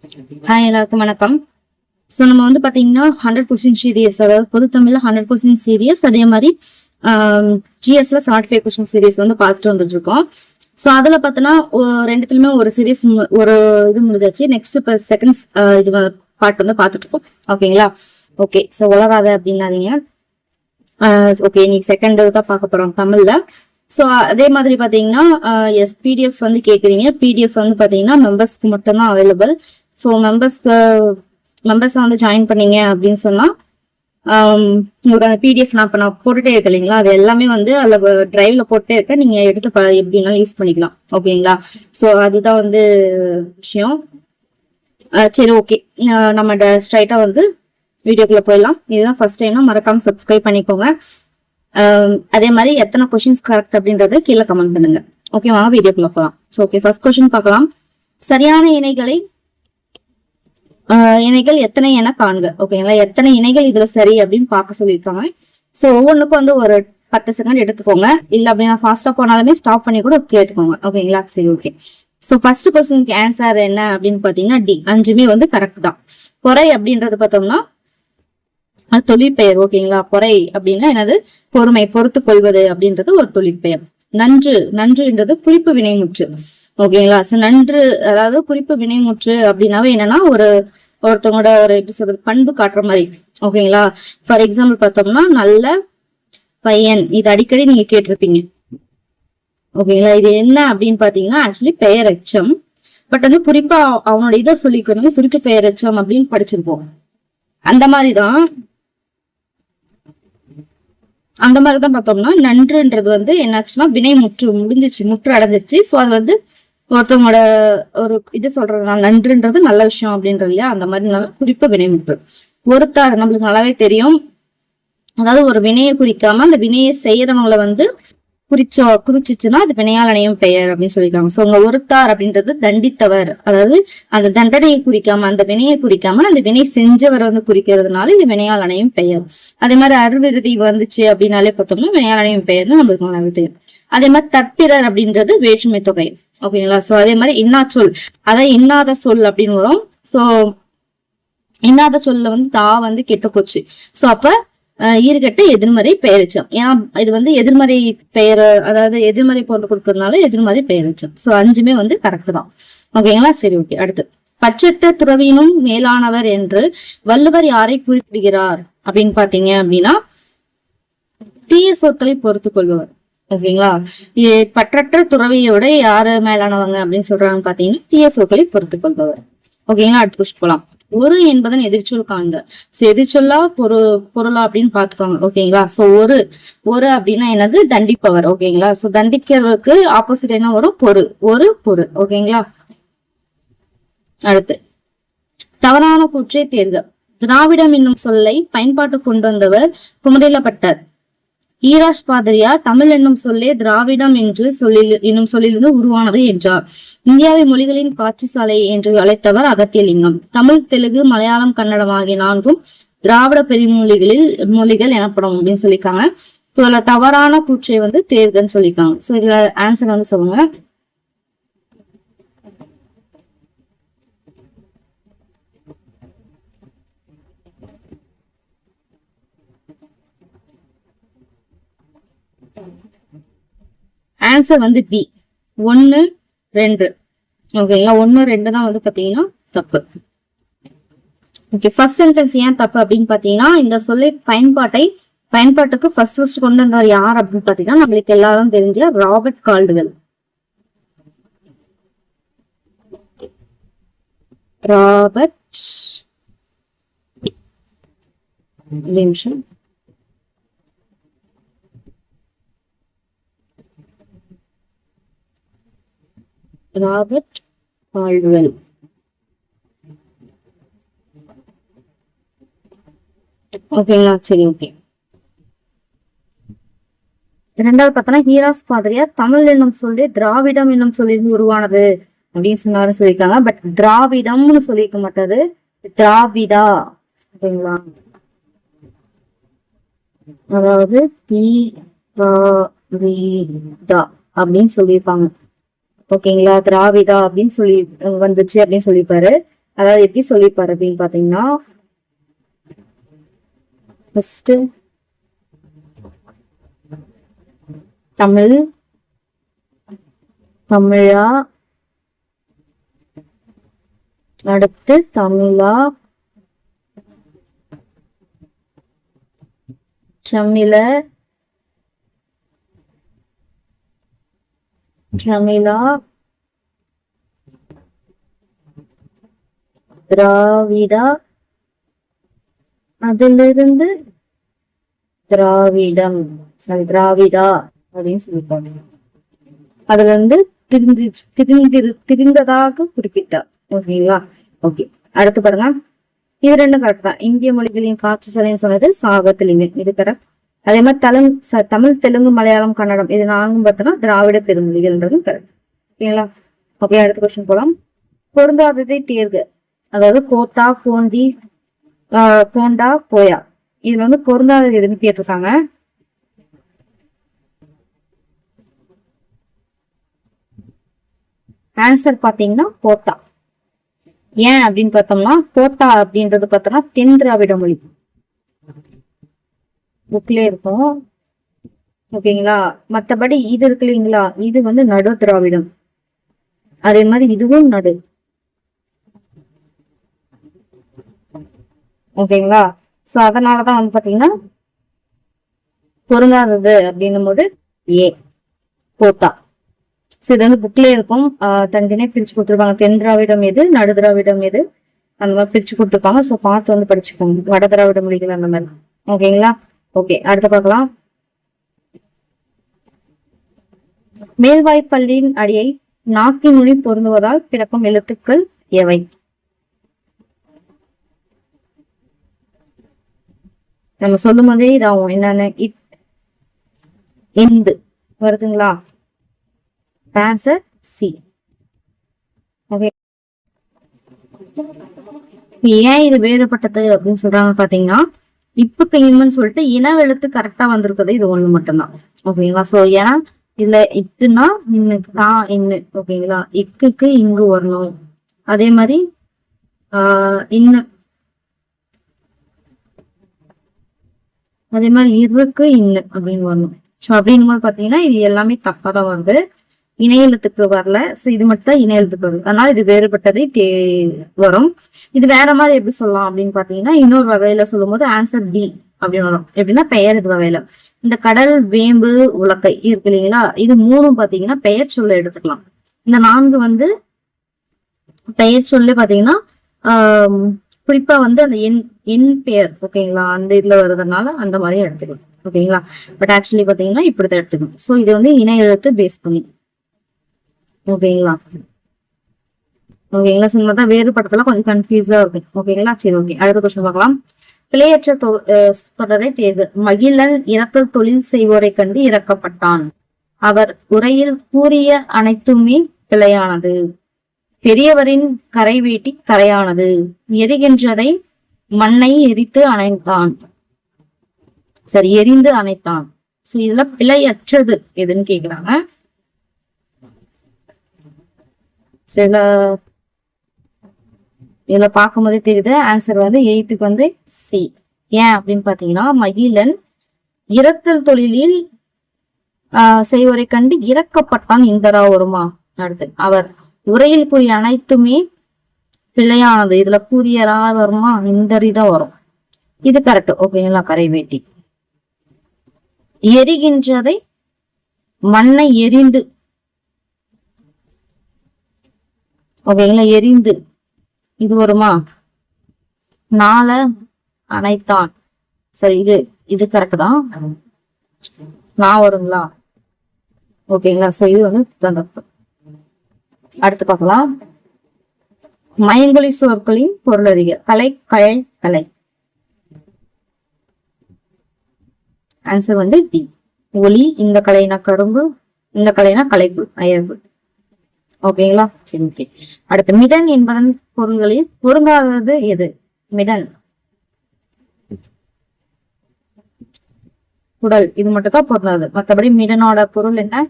Hi, எல்லாருக்கும் வணக்கம். So நம்ம வந்து பாத்தீங்கன்னா 100% சீரியஸ், அதாவது பொது தமிழ்ல 100% சீரியஸ், அதே மாதிரி ஜிஎஸ்ல 75 கொஸ்டின் சீரியஸ் வந்து பார்த்துட்டு வந்துட்டு இருக்கோம். ஸோ அதுல பார்த்தோன்னா ரெண்டுத்துலயுமே ஒரு சீரியஸ் ஒரு இது முடிஞ்சாச்சு. நெக்ஸ்ட் இப்போ செகண்ட் இது பார்ட் வந்து பார்த்துட்டு இருக்கோம். ஓகேங்களா? ஓகே. ஸோ உலகாத அப்படின்னாதீங்க. ஓகே, இன்னைக்கு செகண்ட் தான் பார்க்க போறோம் தமிழ்ல. ஸோ அதே மாதிரி பாத்தீங்கன்னா பிடிஎஃப் வந்து கேக்குறீங்க. பிடிஎஃப் வந்து பாத்தீங்கன்னா மெம்பர்ஸ்க்கு மட்டும்தான் அவைலபிள். ஸோ மெம்பர்ஸ் வந்து ஜாயின் பண்ணீங்க அப்படின்னு சொன்னா உங்களுக்கு அந்த பிடிஎஃப் நான் போட்டுட்டே இருக்கேன் இல்லைங்களா, அது எல்லாமே வந்து அதில் டிரைவ்ல போட்டே இருக்கேன். நீங்க எடுத்து எப்படின்னாலும் யூஸ் பண்ணிக்கலாம். ஓகேங்களா? ஸோ அதுதான் வந்து விஷயம். சரி, ஓகே, நம்ம ஸ்ட்ரைட்டா வந்து வீடியோக்குள்ள போயிடலாம். இதுதான் ஃபர்ஸ்ட் டைம்னா மறக்காம சப்ஸ்கிரைப் பண்ணிக்கோங்க. அதே மாதிரி எத்தனை கொஸ்டின்ஸ் கரெக்ட் அப்படின்றத கீழே கமெண்ட் பண்ணுங்க. ஓகே, வாங்க வீடியோக்குள்ள போகலாம். ஸோ ஓகே, ஃபர்ஸ்ட் கொஸ்டின் பார்க்கலாம். சரியான இணைகள் எத்தனை என காண்க. ஓகேங்களா? எத்தனை இணைகள் இதுல சரி அப்படின்னு பார்க்க சொல்லியிருக்காங்க. ஸோ ஒவ்வொன்றுக்கும் வந்து ஒரு 10 செகண்ட் எடுத்துக்கோங்க. இல்ல அப்படின்னா ஃபாஸ்டா போனாலுமே ஸ்டாப் பண்ணி கூட கேட்டுக்கோங்க. ஓகேங்களா? சரி, ஓகே. ஸோ ஃபர்ஸ்ட் கொஸ்டினுக்கு ஆன்சர் என்ன அப்படின்னு பாத்தீங்கன்னா டி. 5மே வந்து கரெக்ட் தான். பொறை அப்படின்றது பார்த்தோம்னா தொழிற்பெயர். ஓகேங்களா? பொறை அப்படின்னா என்னது? பொறுமை, பொறுத்து கொள்வது அப்படின்றது ஒரு தொழிற்பெயர். நன்றுன்றது குறிப்பு வினைமுற்று. ஓகேங்களா? சோ நன்று அதாவது குறிப்பு வினைமுற்று அப்படின்னாவே என்னன்னா ஒருத்தவங்களோட ஒரு எப்படி சொல்றது, பண்பு காட்டுற மாதிரி. ஓகேங்களா? ஃபார் எக்ஸாம்பிள் பார்த்தோம்னா நல்ல பையன், இது அடிக்கடி நீங்க கேட்டிருப்பீங்க. ஓகேங்களா? இது என்ன அப்படின்னு பாத்தீங்கன்னா ஆக்சுவலி பெயர் எச்சம். பட் வந்து குறிப்பா அவனோட இதை சொல்லிக்கணும், குறிப்பு பெயர் எச்சம் அப்படின்னு படிச்சிருப்போம். அந்த மாதிரிதான் பார்த்தோம்னா நன்றுன்றது வந்து என்னாச்சுன்னா வினை முற்று அடைஞ்சிருச்சு. ஸோ அது வந்து ஒருத்தவங்களோட ஒரு இது சொல்றதுனால நன்றுன்றது நல்ல விஷயம் அப்படின்றது இல்லையா, அந்த மாதிரி நல்ல குறிப்பு வினைமுற்று. ஒருத்தார் நம்மளுக்கு நல்லாவே தெரியும். அதாவது ஒரு வினையை குறிக்காம அந்த வினையை செய்யறவங்களை வந்து குறிச்சிச்சுன்னா அது வினையால் அணையும் பெயர் அப்படின்னு சொல்லியிருக்காங்க. ஸோ உங்க ஒருத்தார் அப்படின்றது தண்டித்தவர், அதாவது அந்த தண்டனையை குறிக்காம அந்த வினையை குறிக்காம அந்த வினை செஞ்சவர் வந்து குறிக்கிறதுனால இது வினையால் அணையும் பெயர். அதே மாதிரி அருவிருதி வந்துச்சு அப்படின்னாலே பார்த்தோம்னா வினையால் அணையும் பெயர்னு நம்மளுக்கு நல்லாவே தெரியும். அதே மாதிரி தற்பிறர் அப்படின்றது வேற்றுமை தொகை. ஓகேங்களா? சோ அதே மாதிரி இன்னா சொல், அதாவது இன்னாத சொல் அப்படின்னு வரும். சோ இன்னாத சொல்ல வந்து தா வந்து கெட்டு போச்சு. சோ அப்ப ஈறுகட்ட எதிர்மறை பெயரெச்சம். ஏன்னா இது வந்து எதிர்மறை பெயர், அதாவது எதிர்மறை பொருள் கொடுக்கறதுனால எதிர்மறை பெயரெச்சம். சோ 5மே வந்து கரெக்ட் தான். ஓகேங்களா? சரி, ஓகே. அடுத்து, பச்சட்ட துறவினும் மேலானவர் என்று வள்ளுவர் யாரை குறிப்பிடுகிறார் அப்படின்னு பாத்தீங்க அப்படின்னா தீய சொற்களை பொறுத்து கொள்பவர். ஓகேங்களா? பற்றற்ற துறவியோட யாரு மேலானவங்க அப்படின்னு சொல்றாங்கன்னு பாத்தீங்கன்னா தீய சொற்களை பொறுத்து கொள்பவர். ஓகேங்களா? அடுத்து புஷ் போலாம். ஒரு என்பதன் எதிர்ச்சொல் காண்க. சோ எதிர்ச்சொல்லா பொருளா அப்படின்னு பாத்துக்கோங்க. ஓகேங்களா? சோ ஒரு அப்படின்னா என்னது? தண்டிப்பவர். ஓகேங்களா? சோ தண்டிக்கிறதுக்கு ஆப்போசிட் என்ன வரும்? பொரு. ஓகேங்களா? அடுத்து, தவறான கூற்றை தேர்க. திராவிடம் என்னும் சொல்லை பயன்பாட்டு கொண்டு வந்தவர் குமரிலப்பட்டர். ஈராஷ் பாதிரியார் தமிழ் என்னும் சொல்லே திராவிடம் என்னும் சொல்லிலிருந்து உருவானது என்றார். இந்தியாவை மொழிகளின் காட்சி சாலை என்று அழைத்தவர் அகத்தியலிங்கம். தமிழ், தெலுங்கு, மலையாளம், கன்னடம் ஆகிய 4ம் திராவிட மொழிகள் எனப்படும் அப்படின்னு சொல்லியிருக்காங்க. ஸோ இதுல தவறான கூற்றை வந்து தேர்கன்னு சொல்லியிருக்காங்க. ஸோ இதுல ஆன்சர் வந்து சொல்லுங்க. ஆன்சர் வந்து பி, 1, 2. ஓகேங்களா? 1, 2 தான் வந்து பாத்தீங்கன்னா தப்பு. ஓகே, ஃபர்ஸ்ட் சென்டென்ஸ் ஏன் தப்பு அப்படின்னு பாத்தீங்கன்னா இந்த சொல்லை பயன்பாட்டுக்கு ஃபர்ஸ்ட் கொண்டு வந்தவர் யார் அப்படின்னு பாத்தீங்கன்னா நம்மளுக்கு எல்லாரும் தெரிஞ்ச ராபர்ட் கால்டுவெல். Robert Caldwell. ஓகேங்களா? சரி, ஓகே. இரண்டாவது பார்த்தோன்னா ஈராஸ் பாதிரியார் தமிழ் என்னும் சொல்லி திராவிடம் என்னும் சொல்லி உருவானது அப்படின்னு சொன்னாரு சொல்லியிருக்காங்க. பட் திராவிடம்னு சொல்லியிருக்க மாட்டாரு, திராவிடா. ஓகேங்களா? அதாவது திராவிடா அப்படின்னு சொல்லியிருப்பாங்க. ஓகேங்களா? திராவிடா அப்படின்னு சொல்லி வந்துச்சு அப்படின்னு சொல்லியிருப்பாரு. அதாவது எப்படி சொல்லியிருப்பாரு அப்படின்னு பாத்தீங்கன்னா, ஃபர்ஸ்ட் தமிழ், தமிழா, அடுத்து தமிழா, தமிழர், தமிழா, திராவிடா, அதிலிருந்து திராவிடம், சாரி திராவிடா அப்படின்னு சொல்லியிருப்பாங்க. அதுல இருந்து திரிந்ததாக குறிப்பிட்டார். ஓகேங்களா? ஓகே, அடுத்து பாருங்க. இது ரெண்டும் கரெக்ட் தான். இந்திய மொழிகளின் காட்சி சிலைன்னு சொன்னது சாகத்திலிங்க, இது கரெக்ட். அதே மாதிரி தமிழ், தெலுங்கு, மலையாளம், கன்னடம் இது நான்கும் பார்த்தோம்னா திராவிட பெருமொழிகள்ன்றதும் கரெக்ட். ஓகேங்களா? ஓகே, அடுத்த கொஸ்டின் போலாம். பொருந்தாததை தேர்க. அதாவது கோத்தா, கோண்டி, கோண்டா, கோயா, இதுல வந்து பொருந்தாதது எதுன்னு கேட்டிருக்காங்க. ஆன்சர் பாத்தீங்கன்னா கோத்தா. ஏன் அப்படின்னு பார்த்தோம்னா, கோத்தா அப்படின்றது பார்த்தோம்னா தென் திராவிட மொழி, புக்ல இருக்கும். ஓகேங்களா? மத்தபடி இது இருக்கு இல்லைங்களா, இது வந்து நடு திராவிடம். அதே மாதிரி இதுவும் நடு. ஓகேங்களா? சோ அதனாலதான் வந்து பாத்தீங்கன்னா பொருந்தாதது அப்படின்னும் போது ஏ கோத்தா. சோ இது வந்து புக்லயே இருக்கும். தனித்தனியா பிரிச்சு கொடுத்துருப்பாங்க. தென் திராவிடம் எது, நடு திராவிடம் எது, அந்த மாதிரி பிரிச்சு கொடுத்துருப்பாங்க. சோ பார்த்து வந்து படிச்சுக்கோங்க, வட திராவிட மொழிகள் அந்த மாதிரி. ஓகேங்களா? ஓகே, அடுத்து பார்க்கலாம். மேல்வாய்ப்பள்ளியின் அடியை நாக்கின் நுனி பொருந்துவதால் பிறக்கும் எழுத்துக்கள் எவை? நம்ம சொல்லும் போதே இதாகும், என்னன்னு இந்து வருதுங்களா? Answer C. ஓகே, ஏன் இது வேறுபட்டது அப்படின்னு சொல்றாங்க பாத்தீங்கன்னா, இப்புக்கு இம்முன்னு சொல்லிட்டு இனவெழுத்து கரெக்டா வந்திருக்கிறது இது ஒண்ணு மட்டும்தான். ஓகேங்களா? சோ ஏன்னா இதுல இட்டுனா இன்னுக்கு தான் இன்னு. ஓகேங்களா? இக்குக்கு இங்கு வரணும். அதே மாதிரி இன்னு, அதே மாதிரி இருக்கு இன்னு அப்படின்னு வரணும். சோ அப்படின்னும் போது பாத்தீங்கன்னா இது எல்லாமே தப்பாதான் வருது, இணையெழுத்துக்கு வரல. சோ இது மட்டும் தான் இணையெழுத்துக்கு வருது. அதனால இது வேறுபட்டதை வரும். இது வேற மாதிரி எப்படி சொல்லலாம் அப்படின்னு பாத்தீங்கன்னா, இன்னொரு வகையில சொல்லும் போது ஆன்சர் டி அப்படின்னு வரும். எப்படின்னா பெயர் இது வகையில இந்த கடல், வேம்பு, உலக்கை இருக்கு இல்லைங்களா, இது மூணும் பாத்தீங்கன்னா பெயர் சொல்ல எடுத்துக்கலாம். இந்த 4 வந்து பெயர் சொல்ல பாத்தீங்கன்னா குறிப்பா வந்து அந்த என் பெயர். ஓகேங்களா? அந்த இதுல வருதுனால அந்த மாதிரி எடுத்துக்கணும். ஓகேங்களா? பட் ஆக்சுவலி பாத்தீங்கன்னா இப்படிதான் எடுத்துக்கணும். சோ இது வந்து இணைய எழுத்து பேஸ் பண்ணி. ஓகேங்களா? ஓகேங்களா? சொன்னதான் வேறுபடுத்தலாம், கொஞ்சம் கன்ஃபியூஸா இருக்கு. ஓகேங்களா? சரி, ஓகே, அடுத்த கொஸ்டின் பார்க்கலாம். பிழையற்ற தொடரை தேர்வு. மகிழன் இரத்தல் தொழில் செய்வோரை கண்டு இறக்கப்பட்டான். அவர் உரையில் கூறிய அனைத்துமே பிழையானது. பெரியவரின் கரை வேட்டி கரையானது. எரிகின்றதை மண்ணை எரித்து அணைத்தான். சரி, எரிந்து அணைத்தான். சோ இதுல பிழையற்றது எதுன்னு கேக்குறாங்க. இதுல பார்க்கும் போதே தெரியுது ஆன்சர் வந்து 8க்கு வந்து சி. ஏன் அப்படின்னு பாத்தீங்கன்னா, மகிழன் இரத்தல் தொழிலில் செய்வோரை கண்டு இறக்கப்பட்டான். இந்தரா வருமா? அடுத்து அவர் உரையில் கூறிய அனைத்துமே பிழையானது. இதுல கூறியரா வருமா? இந்தரிதான் வரும். இது கரெக்ட். ஓகேங்களா? கரைவேட்டி. எரிகின்றதை மண்ணை எரிந்து. ஓகேங்களா? எரிந்து இது வருமா? நாள அணைத்தான். சரி, இது கரெக்ட் தான். நான் வருங்களா? ஓகேங்களா? சோ இது வந்து தந்தப்பு. அடுத்து பார்க்கலாம். மயங்கொலி சொற்களின் பொருள் அறிக. கலை, கழை, கலை. ஆன்சர் வந்து டி. ஒளி, இந்த கலைனா கரும்பு, இந்த கலைனா கலைப்பு, அயர்வு. ஓகேங்களா? சரி, ஓகே. அடுத்து மிடன் என்பதன் பொருள்களில் பொருந்தாதது எது? மிடன் உடல், இது மட்டும் தான் பொருந்தாது. மற்றபடி மிடனோட பொருள் என்ன?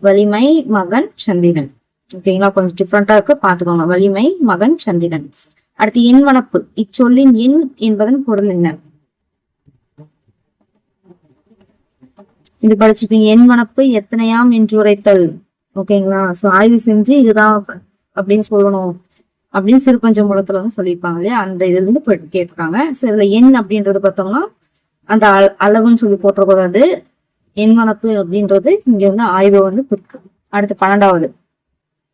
வலிமை, மகன், சந்திரன். ஓகேங்களா, கொஞ்சம் டிஃப்ரெண்டா இருக்கு, பாத்துக்கோங்க. வலிமை மகன் சந்திரன். அடுத்து எண்வனப்பு. இச்சொல்லின் எண் என்பதன் பொருள் என்ன? இது படிச்சுப்பீங்க. எண்வனப்பு எத்தனையாம் என்று உரைத்தல். ஓகேங்களா, சோ ஆய்வு செஞ்சு இதுதான் அப்படின்னு சொல்லணும் அப்படின்னு சிறுபஞ்சமூலத்துல வந்து சொல்லியிருப்பாங்க இல்லையா, அந்த இதுல இருந்து கேட்டிருக்காங்க. சோ இதுல எண் அப்படின்றது பார்த்தோம்னா அந்த அளவுன்னு சொல்லி போட்டக்கூடாது. எண்வனப்பு அப்படின்றது இங்க வந்து ஆய்வு வந்து குறிக்கும். அடுத்து 12வது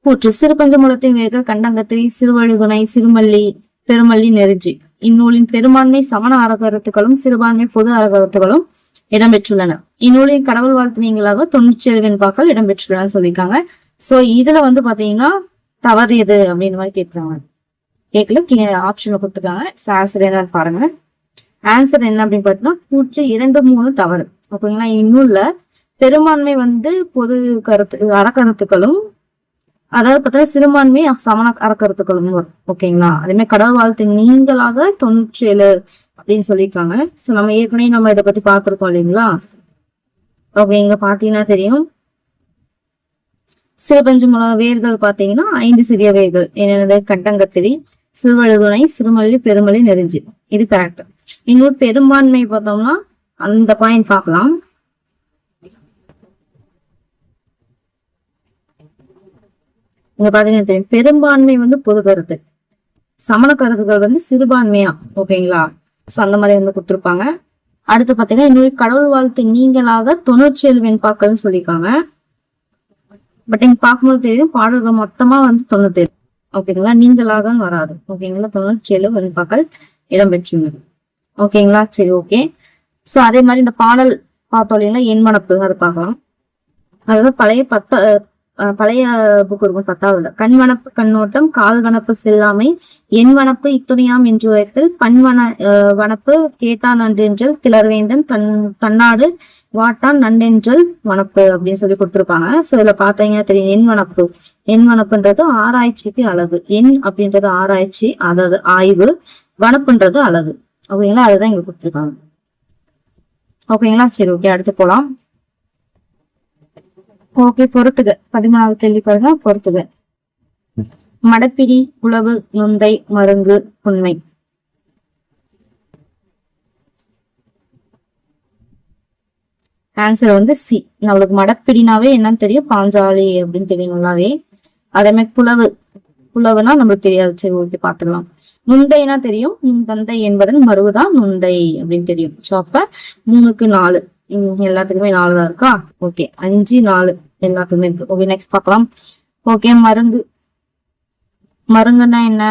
கூற்று. சிறுபஞ்சமூலத்தின் வேர்கள் கண்டங்கத்திரி, சிறுவழுதுணை, சிறுமல்லி, பெருமல்லி, நெருஞ்சி. இந்நூலின் பெரும்பான்மை சமண அறக்கருத்துக்களும் சிறுபான்மை பொது அறக்கருத்துக்களும் இடம்பெற்றுள்ளன. இந்நூலின் கடவுள் வாழ்த்து நீங்களாக 97 வெண்பாக்கள் இடம்பெற்றுள்ளன சொல்லியிருக்காங்க. சோ இதுல வந்து பாத்தீங்கன்னா தவறு எது அப்படின்னு மாதிரி கேட்கிறாங்க. கேட்கல, ஆப்ஷன்ல கொடுத்துருக்காங்க. ஆன்சர் என்னன்னு பாருங்க. ஆன்சர் என்ன அப்படின்னு பாத்தீங்கன்னா கூற்று 2, 3 தவறு. ஓகேங்களா, இந்நூல்ல பெரும்பான்மை வந்து பொது அறக்கருத்துக்களும், அதாவது பார்த்தா சிறுபான்மை சமண அறக்கருத்துக்களும் வரும். ஓகேங்களா, அதே மாதிரி கடவுள் வாழ்த்து நீங்களாக 97 அப்படின்னு சொல்லியிருக்காங்க. சோ நம்ம ஏற்கனவே நம்ம இதை பத்தி பார்த்திருக்கோம் இல்லைங்களா. ஓகே, இங்க பாத்தீங்கன்னா தெரியும். சிறுபஞ்சமூல வேர்கள் பாத்தீங்கன்னா 5 சிறிய வேர்கள். என்னென்னது? கண்டங்கத்திரி, சிறுவழுதுணை, சிறுமல்லி, பெருமல்லி, நெருஞ்சி. இது கரெக்ட். இன்னொரு பெரும்பான்மை பார்த்தோம்னா அந்த பாயிண்ட் பார்க்கலாம். இங்க பாத்தீங்கன்னா தெரியும், பெரும்பான்மை வந்து பொது கருத்து, சமண கருத்துக்கள் வந்து சிறுபான்மையா. ஓகேங்களா, சோ அந்த மாதிரி வந்து கொடுத்துருப்பாங்க. அடுத்து பாத்தீங்கன்னா இன்னொரு கடவுள் வாழ்த்து நீங்களாக 97 வெண்பாக்கள்னு சொல்லியிருக்காங்க. பட் இங்க பார்க்கும்போது தெரியும் பாடல்கள் மொத்தமா வந்து 97. ஓகேங்களா, நீங்களாக வராது. ஓகேங்களா, 97 வெண்பாக்கள் இடம்பெற்றுள்ளது. ஓகேங்களா, சரி, ஓகே. சோ அதே மாதிரி இந்த பாடல் பார்த்தோம் இல்லைங்களா, எண்மனப்பு, அது பார்க்கலாம். அதாவது பழைய புக் இருக்கும் 10வதுல. கண்வனப்பு கண்ணோட்டம், கால் வனப்பு செல்லாமை, எண்வனப்பு இத்துணையாம் என்று உரைத்தல், வனப்பு கேட்டான் நன்றென்றல், கிளர்வேந்தன் தன்னாடு வாட்டான் நன்றென்றல் வனப்பு அப்படின்னு சொல்லி கொடுத்துருப்பாங்க. சோ இதுல பாத்தீங்கன்னா தெரியும், எண்வனப்புன்றது ஆராய்ச்சிக்கு அழகு. எண் அப்படின்றது ஆராய்ச்சி, அதாவது ஆய்வு. வனப்புன்றது அழகு. ஓகேங்களா, அதுதான் இங்க கொடுத்துருக்காங்க. ஓகேங்களா, சரி, ஓகே, அடுத்து போலாம். ஓகே, பொறுத்துக. 13வது கேள்வி பாருங்க, பொறுத்துக. மடப்பிடி, உழவு, நுந்தை, மருங்கு, உண்மை. ஆன்சர் வந்து சி. நம்மளுக்கு மடப்பிடினாவே என்னன்னு தெரியும், பாஞ்சாலி அப்படின்னு தெரியும் நல்லாவே. அதே மாதிரி புலவுனா நம்மளுக்கு தெரியாது. சரி, ஓகே, பாத்துக்கலாம். நுந்தைனா தெரியும், தந்தை என்பதன் மருவுதான் நுந்தை அப்படின்னு தெரியும். சோ அப்ப 3க்கு 4, எல்லாத்துக்குமே 4 தான் இருக்கா. ஓகே, 5, 4 எல்லாத்துக்குமே இருக்கு. ஓகே, நெக்ஸ்ட் பார்க்கலாம். ஓகே, மருங்குன்னா என்ன?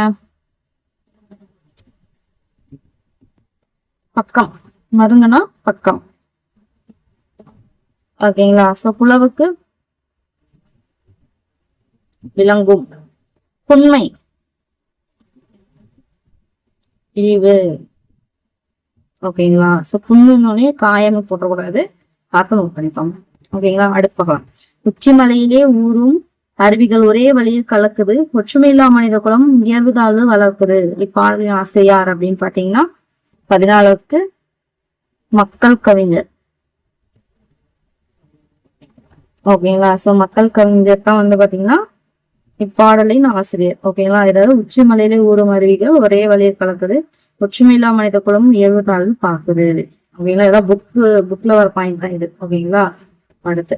பக்கம். மருங்குனா பக்கம். ஓகேங்களா, சோ புலவுக்கு விளங்கும். புண்மை இழிவு. ஓகேங்களா, சோ புண்ணுன்னே காயம் போட்டக்கூடாது, பார்த்து நோட் பண்ணிப்பாங்க. ஓகேங்களா, அடுத்து பார்க்கலாம். உச்சிமலையிலே ஊரும் அருவிகள் ஒரே வழியில் கலக்குது, ஒற்றுமையில்லா மனித குலம் உயர்வு தாழ்வு வளர்க்குது. இப்பாடலின் ஆசையார் அப்படின்னு பாத்தீங்கன்னா 14க்கு மக்கள் கவிஞர். ஓகேங்களா, சோ மக்கள் கவிஞர் தான் வந்து பாத்தீங்கன்னா இப்பாடலின் ஆசிரியர். ஓகேங்களா, அதாவது உச்சி மலையிலே ஊரும் அருவிகள் ஒரே வழியில் கலக்குது, ஒற்றுமையில்லா மனித குலம் உயர்வு தாழ்வு பாக்குது. ஓகேங்களா, இதான் புக்ல வர பாயிண்ட் தான் இது. ஓகேங்களா, அடுத்து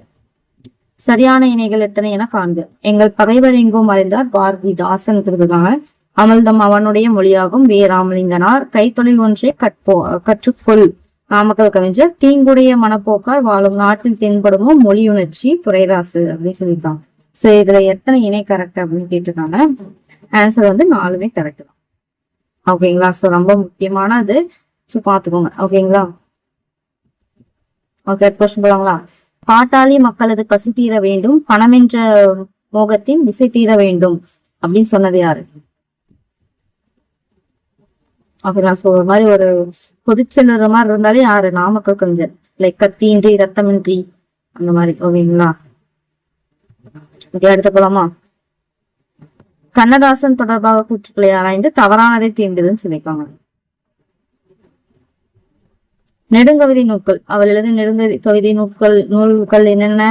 சரியான இணைகள் எத்தனை என காண்க. எங்கள் பகைவர் எங்கும் மறைந்தார் பாரதிதாசன் இருக்காங்க. அமிழ்தம் அவனுடைய மொழியாகும் வே ராமலிங்கனார். கைத்தொழில் ஒன்றை கற்றுக்கொள் நாமக்கல் கவிஞர். தீங்குடைய மனப்போக்கார் வாழும் நாட்டில் தென்படுமோ மொழியுணர்ச்சி துரைராசு அப்படின்னு சொல்லியிருக்காங்க. சோ இதுல எத்தனை இணை கரெக்ட் அப்படின்னு கேட்டிருக்காங்க. ஆன்சர் வந்து 4மே கரெக்ட் தான். ஓகேங்களா, சோ ரொம்ப முக்கியமானது. சோ பாத்துக்கோங்க. ஓகேங்களா, ஓகே, கொஸ்டின் போலாங்களா. பாட்டாளி மக்களது பசி தீர வேண்டும், பணம் என்ற மோகத்தின் விசை தீர வேண்டும் அப்படின்னு சொன்னது யாரு? அப்படின்னா ஒரு மாதிரி ஒரு பொதுச்செல்லுற மாதிரி இருந்தாலே யாரு? நாமக்கல் கவிஞர். லைக் கத்தியின்றி ரத்தமின்றி அந்த மாதிரி. ஓகேங்களா, அடுத்த போலாமா. கண்ணதாசன் தொடர்பாக கூற்றுக்களை ஆராய்ந்து தவறானதை தேர்ந்தெடுன்னு சொல்லியிருக்காங்க. நெடுங்கவிதை நூல்கள். அவள் எழுத நெடுங்கவிதை நூல்கள் என்னென்ன?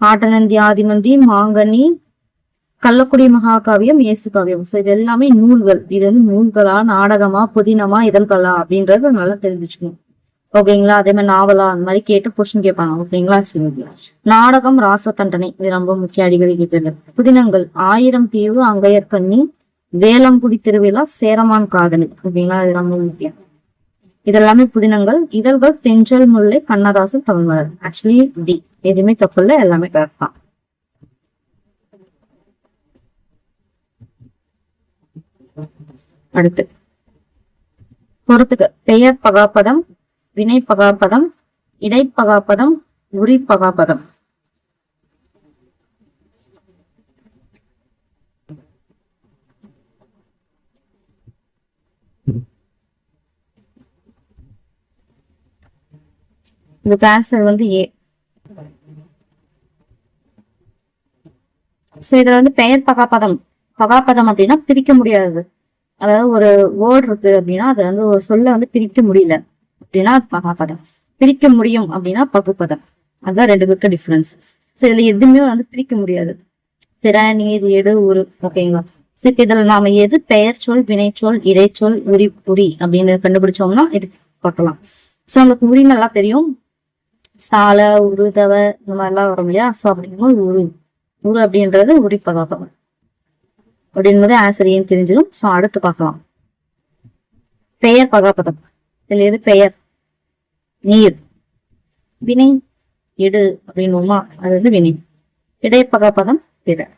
ஆட்டநந்தி, ஆதிமந்தி, மாங்கனி, கள்ளக்குடி மகாகாவியம், இயேசு காவியம். சோ இது எல்லாமே நூல்கள். இது வந்து நூல்களா, நாடகமா, புதினமா, இதழ்களா அப்படின்றது நல்லா தெரிஞ்சுக்கணும். ஓகேங்களா? அதே மாதிரி நாவலா அந்த மாதிரி கேட்டு கொஸ்டின் கேட்பாங்க. ஓகேங்களா? சரி. நாடகம் ராசதண்டனை, இது ரொம்ப முக்கிய, அடிக்கடி கேட்டது. புதினங்கள் ஆயிரம் தீவு, அங்கையர்கண்ணி, வேலங்குடி திருவிழா, சேரமான் காதலி. ஓகேங்களா? இது ரொம்ப முக்கியம். இதெல்லாமே புதினங்கள். இதழ்கள் தென்றல் முல்லை, கண்ணதாசன், தமிழ்மலர். ஆக்சுவலி டி எதுவுமே தப்பு இல்லை, எல்லாமே கரெக்ட் தான். அடுத்து பொறுத்துக்க. பெயர் பகாப்பதம், வினை பகாப்பதம், இடைப்பகாப்பதம், உரி பகாப்பதம். இதுக்கு ஆன்சர் வந்து ஏ. சோ இதுல வந்து பெயர் பகாப்பதம். பகாப்பதம் அப்படின்னா பிரிக்க முடியாதது. அதாவது ஒரு வேர்டு இருக்கு அப்படின்னா அது வந்து ஒரு சொல்ல வந்து பிரிக்க முடியல அப்படின்னா அது பகாப்பதம். பிரிக்க முடியும் அப்படின்னா பகுப்பதம். அதுதான் ரெண்டு பேருக்கு டிஃபரன்ஸ். சோ இதுல எதுவுமே வந்து பிரிக்க முடியாது. பிற, நீர், எடு, உரு. ஓகேங்களா? சரி, இதுல நாம எது பெயர் சொல், வினைச்சொல், இடைச்சொல், உரி அப்படின்னு கண்டுபிடிச்சோம்னா இது போட்டலாம். சோ உங்களுக்கு உரி நல்லா தெரியும். சால, உருதவ இந்த மாதிரிலாம் வரும் இல்லையா? சோ அப்படிங்கும்போது உரு அப்படின்றது உரி பகாப்பதம் அப்படின்றது ஆன்சர் ஏன் தெரிஞ்சிடும். சோ அடுத்து பார்க்கலாம். பெயர் பகாப்பதம். இதுல எது பெயர்? நீர். வினை எடு அப்படின்னுமா, அது வந்து வினை. இடைப்பகாப்பதம் பிற.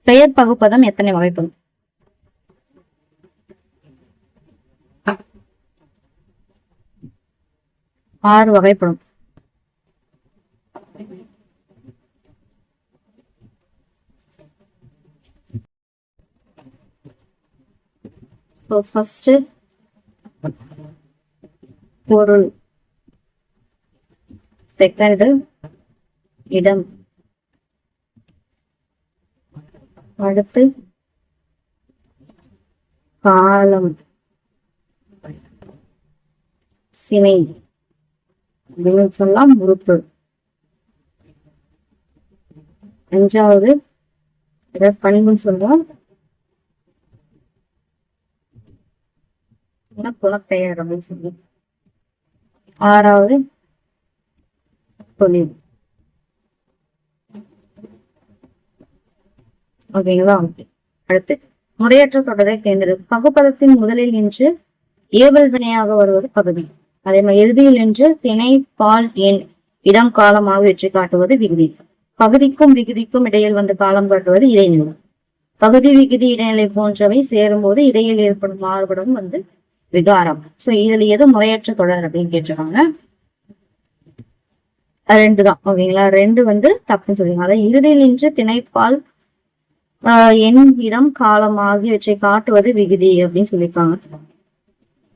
பெயர் பகுப்பதம் எத்தனை வகைப்படும்? 6 வகைப்படும். So first பொருள், செகண்ட் இடம், அடுத்து காலம், சினை அப்படின்னு சொல்லலாம், உறுப்பு. அஞ்சாவது பண்புன்னு சொல்லுவோம், குணப்பெயர் அப்படின்னு சொல்லி. ஆறாவது தொழில். ஓகேங்களா? அடுத்து முறையற்ற தொடரை தேர்ந்தெடு. பகுப்பதத்தின் முதலில் நின்று ஏவல் வினையாக வருவது பகுதி. அதே மாதிரி இறுதியில் நின்று திணை, பால், எண், இடம், காலம் ஆகியவற்றை காட்டுவது விகுதி. பகுதிக்கும் விகுதிக்கும் இடையில் வந்து காலம் காட்டுவது இடைநிலை. பகுதி, விகுதி, இடைநிலை போன்றவை சேரும் போது இடையில் ஏற்படும் மாறுபடும் வந்து விகாரம். சோ இதுல எது முறையற்ற தொடர் அப்படின்னு கேட்டிருக்காங்க. 2 தான். ஓகேங்களா? 2 வந்து தப்புன்னு சொல்லுவாங்க. அதாவது இறுதியில் நின்று திணைப்பால், எண், இடம், காலம் ஆகியவற்றை காட்டுவது விகுதி அப்படின்னு சொல்லியிருக்காங்க.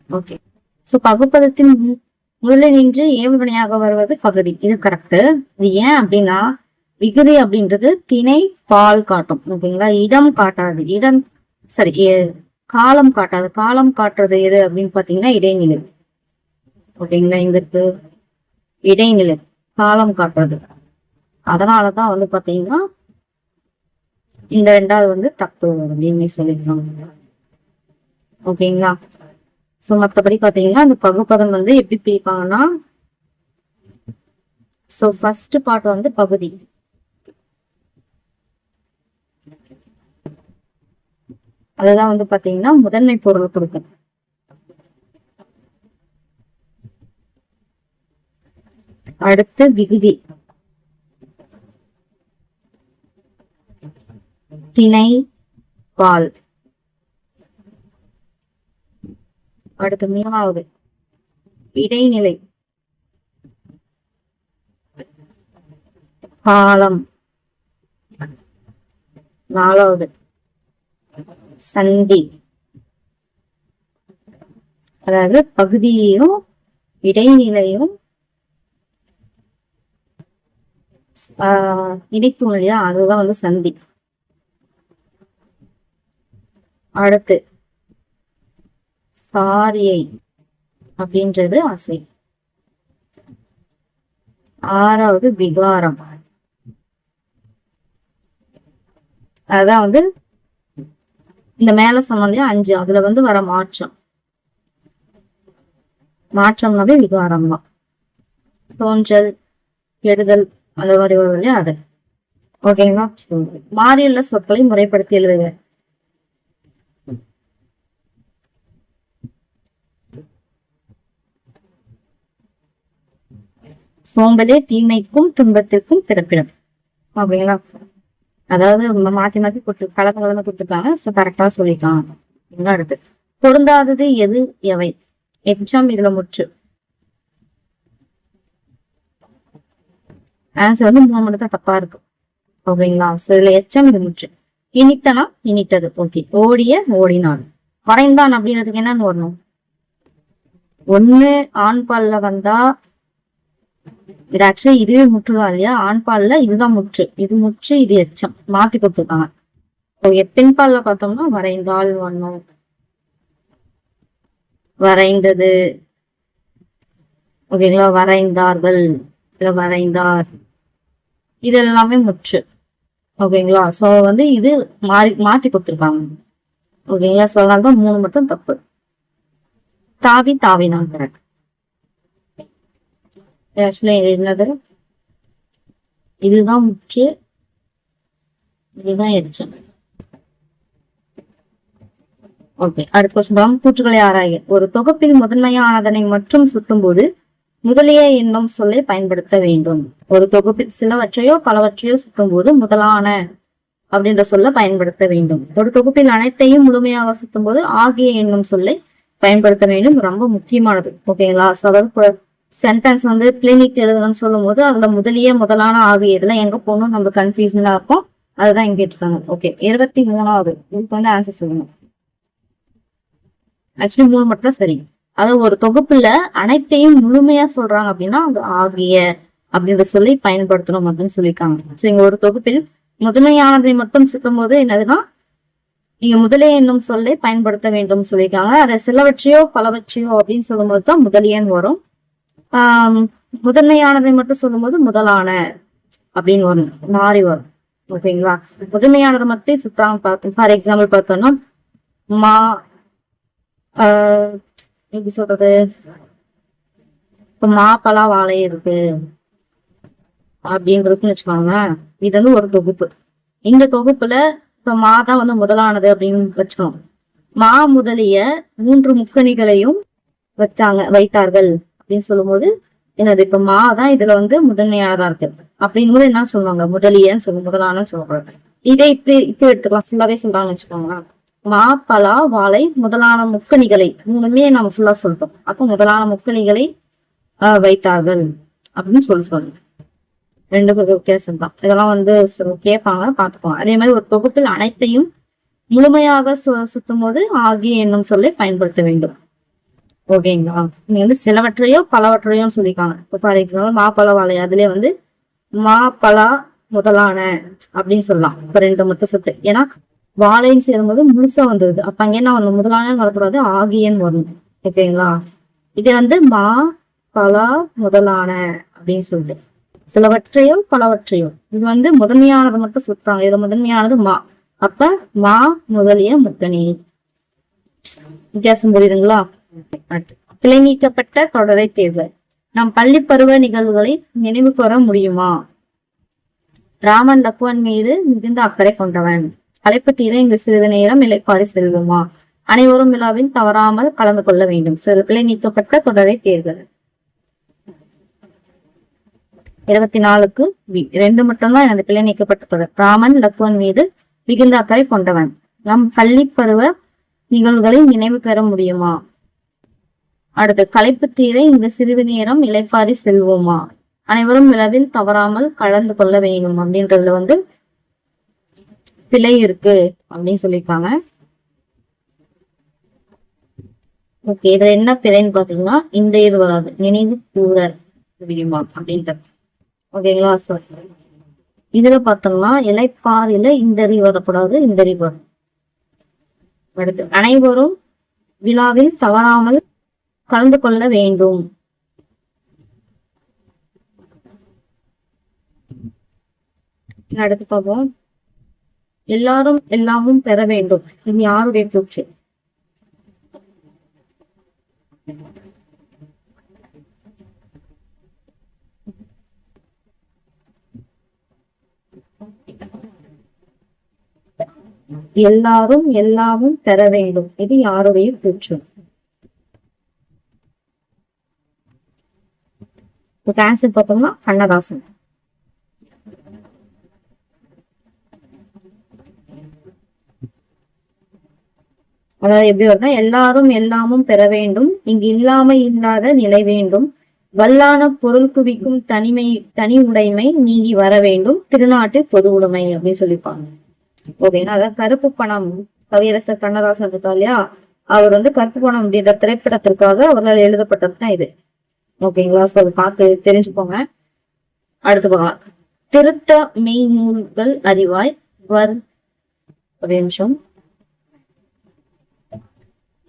ஓகே. சோ பகுப்பதத்தின் முதலில் நின்று ஏவுவினையாக வருவது பகுதி. இது கரெக்ட். இது ஏன் அப்படின்னா விகுதி அப்படின்றது திணை, பால் காட்டும். ஓகேங்களா? இடம் காட்டாது. இடம் சரி, காலம் காட்டாது. காலம் காட்டுறது எது அப்படின்னு பாத்தீங்கன்னா இடைநிலை. ஓகேங்களா? இங்க இருக்கு இடைநிலை, காலம் காட்டுறது. அதனாலதான் வந்து பாத்தீங்கன்னா இந்த 2வது வந்து தப்பு அப்படின்னு சொல்லிருக்காங்க. ஓகேங்களா? சோ மத்தபடி பாத்தீங்கன்னா இந்த பகுப்பதம் வந்து எப்படி பிரிப்பாங்கன்னா, சோ ஃபர்ஸ்ட் பார்ட் வந்து பகுதி. அதுதான் வந்து பாத்தீங்கன்னா முதன்மை பொருள் கொடுக்கும். அடுத்து விகுதி, திணை, பால். அடுத்து 3வது இடைநிலை, காலம். 4வது சந்தி. அதாவது பகுதியையும் இடைநிலையும் இணைக்கும் இல்லையா, அதுதான் வந்து சந்தி. அடுத்து சாரியை அப்படின்றது அசை. 6வது விகாரம். அதான் வந்து இந்த மேல சொன்னோம் இல்லையா 5, அதுல வந்து வர மாற்றம்னாவே விகாரம் தான். தோன்றல், கெடுதல் அந்த மாதிரி வரும் இல்லையா அது. ஓகேங்களா? மாறியுள்ள சொற்களை முறைப்படுத்தி எழுதுக. சோம்பலே தீமைக்கும் துன்பத்திற்கும் பிறப்பிடம். அப்படிங்களா? அதாவது மாத்தி மாத்தி கலந்து கொடுத்துருக்காங்க. கரெக்டா சொல்லிக்கலாம். அடுத்து பொருந்தாதது எது எவை? எச்சம் இதுல முற்று. ஆன்சர் வந்து 3 மட்டும் தான் தப்பா இருக்கு. ஓகேங்களா? சோ இதுல எச்சம் இது முற்று. இனித்தனா இனித்தது. ஓகே. ஓடிய ஓடினான். வரைந்தான் அப்படின்றதுக்கு என்னன்னு வரணும்? ஒண்ணு ஆண் பால்ல வந்தா இது ஆக்சுவலி இதுவே முற்றுதான் இல்லையா? ஆண் பால்ல இதுதான் முற்று, இது முற்று, இது எச்சம் மாத்தி கொடுத்துருக்காங்க. பெண் பால்ல பார்த்தோம்னா வரைந்தால் வண்ணம், வரைந்தது, ஓகேங்களா? வரைந்தார்கள், இல்ல வரைந்தார், இது எல்லாமே முற்று. ஓகேங்களா? சோ வந்து இது மாத்தி கொடுத்துருக்காங்க. ஓகேங்களா? சோ அதனாலதான் 3 மட்டும் தப்பு. தாவி தாவினான் கரெக்ட். என்னது? இதுதான் முற்று, இதுதான் எச்சம். ஓகே. அடுத்த கொஸ்டின் கூற்றுகளை ஆராய. ஒரு தொகுப்பில் முதன்மையானதனை மட்டும் சுட்டும் போது முதலிய என்னும் சொல்லை பயன்படுத்த வேண்டும். ஒரு தொகுப்பில் சிலவற்றையோ பலவற்றையோ சுட்டும் போது முதலான அப்படின்ற சொல்ல பயன்படுத்த வேண்டும். ஒரு தொகுப்பில் அனைத்தையும் முழுமையாக சுட்டும் போது ஆகிய என்னும் சொல்லை பயன்படுத்த வேண்டும். ரொம்ப முக்கியமானது. ஓகேங்களா? அதாவது சென்டென்ஸ் வந்து பிளினிக் எழுதணும்னு சொல்லும் போது அதுல முதலிய முதலான ஆகிய இதெல்லாம் எங்க போகணும் நம்ம கன்ஃபியூஷனா இருக்கும். அதுதான் இங்க இருக்காங்க. ஓகே. 23வது இதுக்கு வந்து ஆன்சர் சொல்லுங்க. ஆக்சுவலி 3 மட்டும் தான் சரி. அதாவது ஒரு தொகுப்புல அனைத்தையும் முழுமையா சொல்றாங்க அப்படின்னா அது ஆகிய அப்படின்ற சொல்லி பயன்படுத்தணும் அப்படின்னு சொல்லியிருக்காங்க. சோ இங்க ஒரு தொகுப்பில் முதன்மையானதை மட்டும் சுட்டும் போது என்னதுன்னா நீங்க முதலே என்னும் சொல்லை பயன்படுத்த வேண்டும் சொல்லியிருக்காங்க. அதை சிலவற்றையோ பலவற்றையோ அப்படின்னு சொல்லும் போதுதான் முதலியன்னு வரும். முதன்மையானதை மட்டும் சொல்லும் போது முதலான அப்படின்னு வரும், மாறி வரும். ஓகேங்களா? முதன்மையானதை மட்டும் சுற்றாங்க பார்த்தோம். ஃபார் எக்ஸாம்பிள் பார்த்தோம்னா மா எப்படி சொல்றது, இப்ப மாப்பழா வாழை இருக்கு அப்படின்றதுன்னு வச்சுக்கோங்க. இது வந்து ஒரு தொகுப்பு. இந்த தொகுப்புல இப்ப மா தான் வந்து முதலானது அப்படின்னு வச்சுக்கணும். மா முதலிய 3 முக்கணிகளையும் வைத்தார்கள் அப்படின்னு சொல்லும் போது என்னது, இப்ப மா தான் இதுல வந்து முதன்மையானதா இருக்கு அப்படிங்கும் போது என்ன சொல்லுவாங்க, முதலியன்னு சொல்லுவாங்க, முதலானு சொல்லக்கூடாது. இதை இப்படி எடுத்துக்கலாம், ஃபுல்லாவே சொல்றாங்கன்னு வச்சுக்கோங்க. மா பலா வாழை முதலான முக்கணிகளை 3மே நம்ம ஃபுல்லா சொல்லிட்டோம். அப்ப முதலான முக்கணிகளை வைத்தார்கள் அப்படின்னு சொல்லணும். 2 வித்தியாசம் தான். இதெல்லாம் வந்து கேட்பாங்க, பாத்துக்கோங்க. அதே மாதிரி ஒரு தொகுப்பில் அனைத்தையும் முழுமையாக சுட்டும் போது ஆகிய என்னும் சொல்லை பயன்படுத்த வேண்டும். ஓகேங்களா? நீங்க வந்து சிலவற்றையோ பலவற்றையோ சொல்லிருக்காங்க. இப்போ ஃபார் எக்ஸாம்பிள் மாப்பழ வாழை, அதுலயே வந்து மா பலா முதலான அப்படின்னு சொல்லலாம். இப்ப 2 மட்டும் சுட்டு, ஏன்னா வாழைன்னு சேரும்போது முழுசா வந்துருது. அப்ப அங்க என்ன வரணும், முதலான வரக்கூடாது, ஆகியன்னு வரணும். ஓகேங்களா? இது வந்து மா பலா முதலான அப்படின்னு சொல்லிட்டு சிலவற்றையோ பலவற்றையோ, இது வந்து முதன்மையானதை மட்டும் சுட்டுறாங்க. இதுல முதன்மையானது மா, அப்ப மா முதலிய முக்கணி. வித்தியாசம் புரியுதுங்களா? கிளை நீக்கப்பட்ட தொடரை தேர்வு. நம் பள்ளி பருவ நிகழ்வுகளை நினைவு கூற முடியுமா? ராமன் லக்குவன் மீது மிகுந்த அக்கறை கொண்டவன். களைப்பு தீர இங்கு சிறிது நேரம் இளைப்பாரி செல்வோமா? அனைவரும் விழாவில் தவறாமல் கலந்து கொள்ள வேண்டும். சில பிழை நீக்கப்பட்ட தொடரை தேர்வு. 24க்கு 2 மட்டும்தான் எனது பிழை நீக்கப்பட்ட தொடர். ராமன் லக்குவன் மீது மிகுந்த அக்கறை கொண்டவன். நம் பள்ளி பருவ நிகழ்வுகளை நினைவு பெற முடியுமா? அடுத்து களைப்பு தீர இந்த சிறிது நேரம் இளைப்பாரி செல்வோமா? அனைவரும் விழாவில் தவறாமல் கலந்து கொள்ள வேண்டும் அப்படின்றதுல வந்து பிழை இருக்கு அப்படின்னு சொல்லியிருக்காங்க. ஓகே. இதுல என்ன பிழைன்னு பாத்தீங்கன்னா இந்த இது வராது, நினைவு கூற முடியுமா அப்படின்றது. ஓகேங்களா? இதுல பார்த்தோம்னா இலைப்பாரில இந்த அறி வரக்கூடாது, இந்த அறி வரும். அடுத்து அனைவரும் விழாவில் தவறாமல் கலந்து கொள்ள வேண்டும். அடுத்து பார்ப்போம். எல்லாரும் எல்லாமும் பெற வேண்டும். இது யாருடைய கூற்று? எல்லாரும் எல்லாமும் பெற வேண்டும். இது யாருடைய கூற்று? ஆன்சர் பார்த்தோம்னா கண்ணதாசன். அதாவது எப்படி வரும்னா, எல்லாரும் எல்லாமும் பெற வேண்டும், இங்கு இல்லாம இல்லாத நிலை வேண்டும், வல்லான பொருள் குவிக்கும் தனி உடைமை நீங்கி வர வேண்டும், திருநாட்டு பொது உடைமை அப்படின்னு சொல்லிப்பாங்க. ஓகேங்களா? அதாவது கருப்பு பணம் கவியரசர் கண்ணதாசன் இருக்கா இல்லையா, அவர் கருப்பு பணம் அப்படின்ற திரைப்படத்திற்காக அவரால் எழுதப்பட்டதுதான் இது. ஓகேங்களா? சோ அதை பார்த்து தெரிஞ்சுக்கோங்க. அடுத்து பார்க்கலாம். திருத்த மெய் நூல்கள் அறிவாய் ஒரு நிமிஷம்.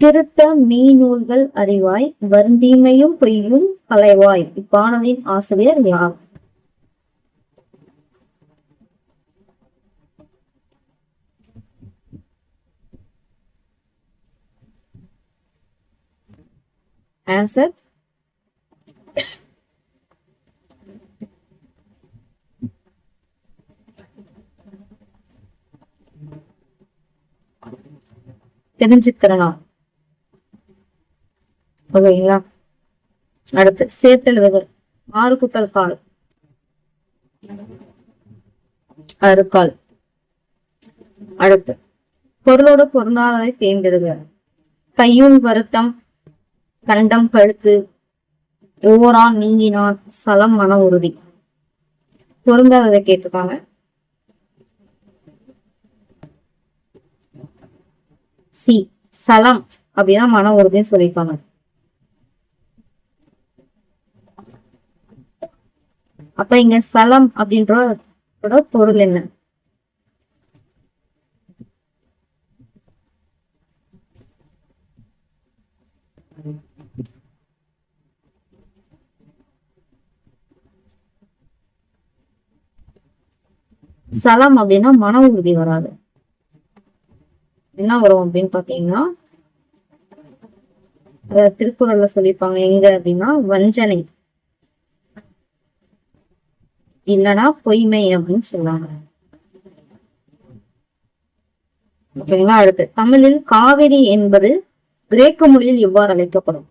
திருத்த மெய்நூல்கள் அறிவாய் வருந்தீமையும் பொய்யும் களைவாய். இப்பாடலின் ஆசிரியர் யார்? ஆன்சர் தெரிஞ்சுக்கிறனா? ஓகேங்களா? அடுத்து சேர்த்தெழுதுகள். ஆறு குட்டல் கால் அறுக்கால். அடுத்து பொருளோடு பொருந்தாததை தேர்ந்தெடுக. கையும் வருத்தம், கண்டம் கழுத்து, ஓரான் நீங்கினான், சலம் மன உறுதி. பொருந்தாததை கேட்டிருக்காங்க. சி சலம் அப்படின்னா மன உறுதின்னு சொல்லியிருக்காங்க. அப்ப இங்க சலம் அப்படின்ற பொருள் என்ன? சலம் அப்படின்னா மன உறுதி வராது. என்ன வரும் அப்படின்னு பாத்தீங்கன்னா, திருக்குறள்ல சொல்லியிருப்பாங்க எங்க அப்படின்னா, வஞ்சனை இல்லனா பொய்மை அப்படின்னு சொல்லுவாங்க. ஓகேங்களா? அடுத்து தமிழில் காவிரி என்பது கிரேக்க மொழியில் எவ்வாறு அழைக்கப்படும்?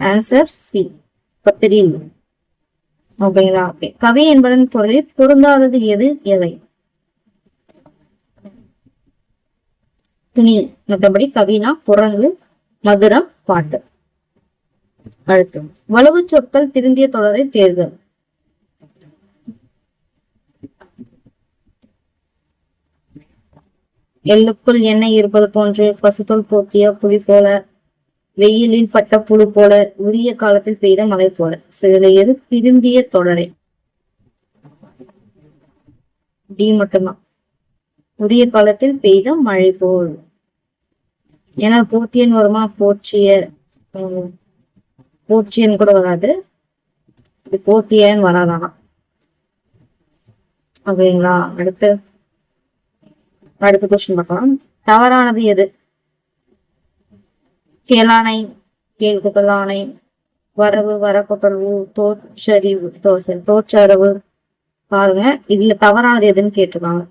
ஆன்சர் சி பத்திரில். ஓகேங்களா? ஓகே. கவி என்பதன் பொருளில் பொருந்தாதது எது எவை? துணி. மற்றபடி கவினா குரங்கு, மதுரம், பாட்டு. அடுத்து வலுவு சொற்கள் திருந்திய தொடரை தேர்க. எள்ளுக்குள் எண்ணெய் இருப்பது போன்று, பசுத்தோல் போத்திய புலி போல, வெயிலில் பட்ட புழு போல, உரிய காலத்தில் பெய்த மழை போல. இதுல எது திருந்திய தொடரை? டி மட்டும்தான். உரிய காலத்தில் பெய்த மழை போல். ஏன்னா போத்தியன் வருமா, போற்றியன் கூட வராது, இது போத்தியன் வராதானா. ஓகேங்களா? அடுத்து கொஸ்டின் பார்க்கலாம். தவறானது எது? கேளானை, கேள்குதலானை, வரவு, வரப்பொருள்வு, தோற்றறிவு. பாருங்க, இதுல தவறானது எதுன்னு கேட்டிருக்காங்க.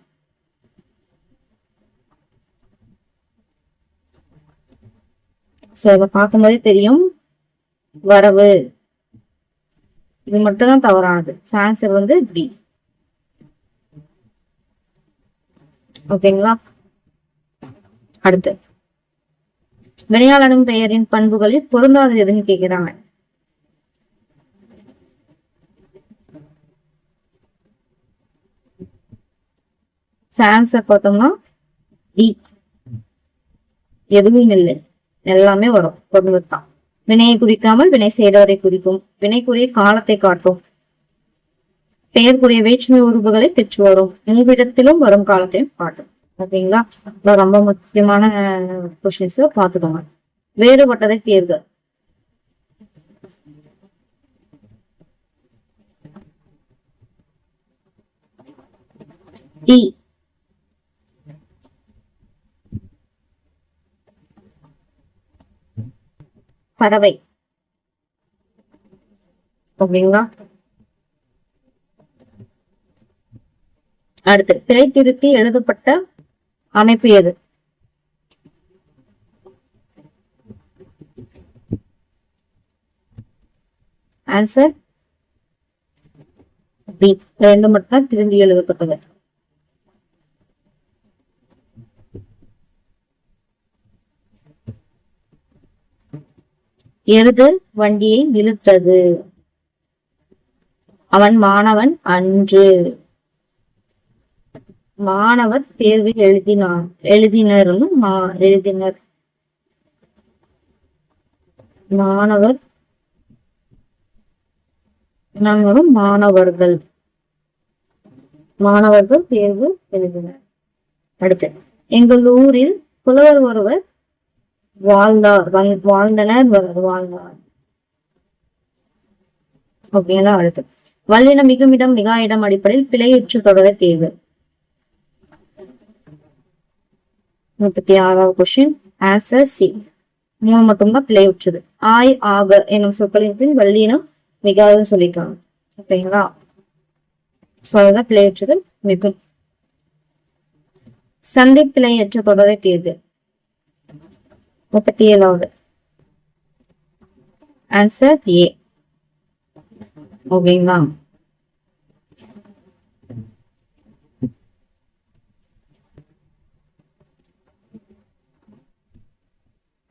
சோ இதை பார்க்கும்போதே தெரியும், வரவு. இது மட்டும்தான் தவறானது. Answer B. ஓகேங்களா? அடுத்து வினையாளனும் பெயரின் பண்புகளில் பொருந்தாதது எதுன்னு கேக்குறாங்க. ஆன்சர் பார்த்தோம்னா டி. எதுவும் இல்லை, எல்லாமே வரும் பொருந்துதான். வினையை குறிக்காமல் வினை செய்தவரை குறிக்கும். வினைக்குரிய காலத்தை காட்டும். பெயர்க்குரிய வேற்றுமை உறுப்புகளை பெற்று வரும். மூவிடத்திலும் வரும் காலத்தையும் காட்டும். ஓகேங்களா? ரொம்ப முக்கியமான கொஸ்டின்ஸ் பார்த்துக்கோங்க. வேறுபட்டதை தேர்க. இ. பறவை. ஓகேங்களா. அடுத்து பிழை திருத்தி எழுதப்பட்ட அமைப்பு எது? Answer B. ரெண்டு மட்டும் திருந்தி எழுதப்பட்டது. எருது வண்டியை இழுத்தது. அவன் மாணவன் அன்று. மாணவர் தேர்வில் எழுதினார். எழுதினர். மாணவர் மாணவர்கள். மாணவர்கள் தேர்வு எழுதினர். அடுத்து எங்கள் ஊரில் புலவர் ஒருவர் வாழ்ந்தனர். ஓகேங்களா. அடுத்து வல்லினம் மிகுமிடம் மிகா இடம் அடிப்படையில் பிழையுற்று தொடர தேர்வு. 36வது கொஸ்டின். Answer C. 3 மட்டும்தான் பிழையுற்றது. ஆய் ஆக என்னும் சொற்களின் பின் வல்லினம் மிகாதுன்னு சொல்லியிருக்காங்க. ஓகேங்களா. சொல்லதான் பிழையுற்றது மிகும். சந்தி பிழையற்ற தொடரை தேர்வு. 37வது. Answer A. ஓகேங்களா.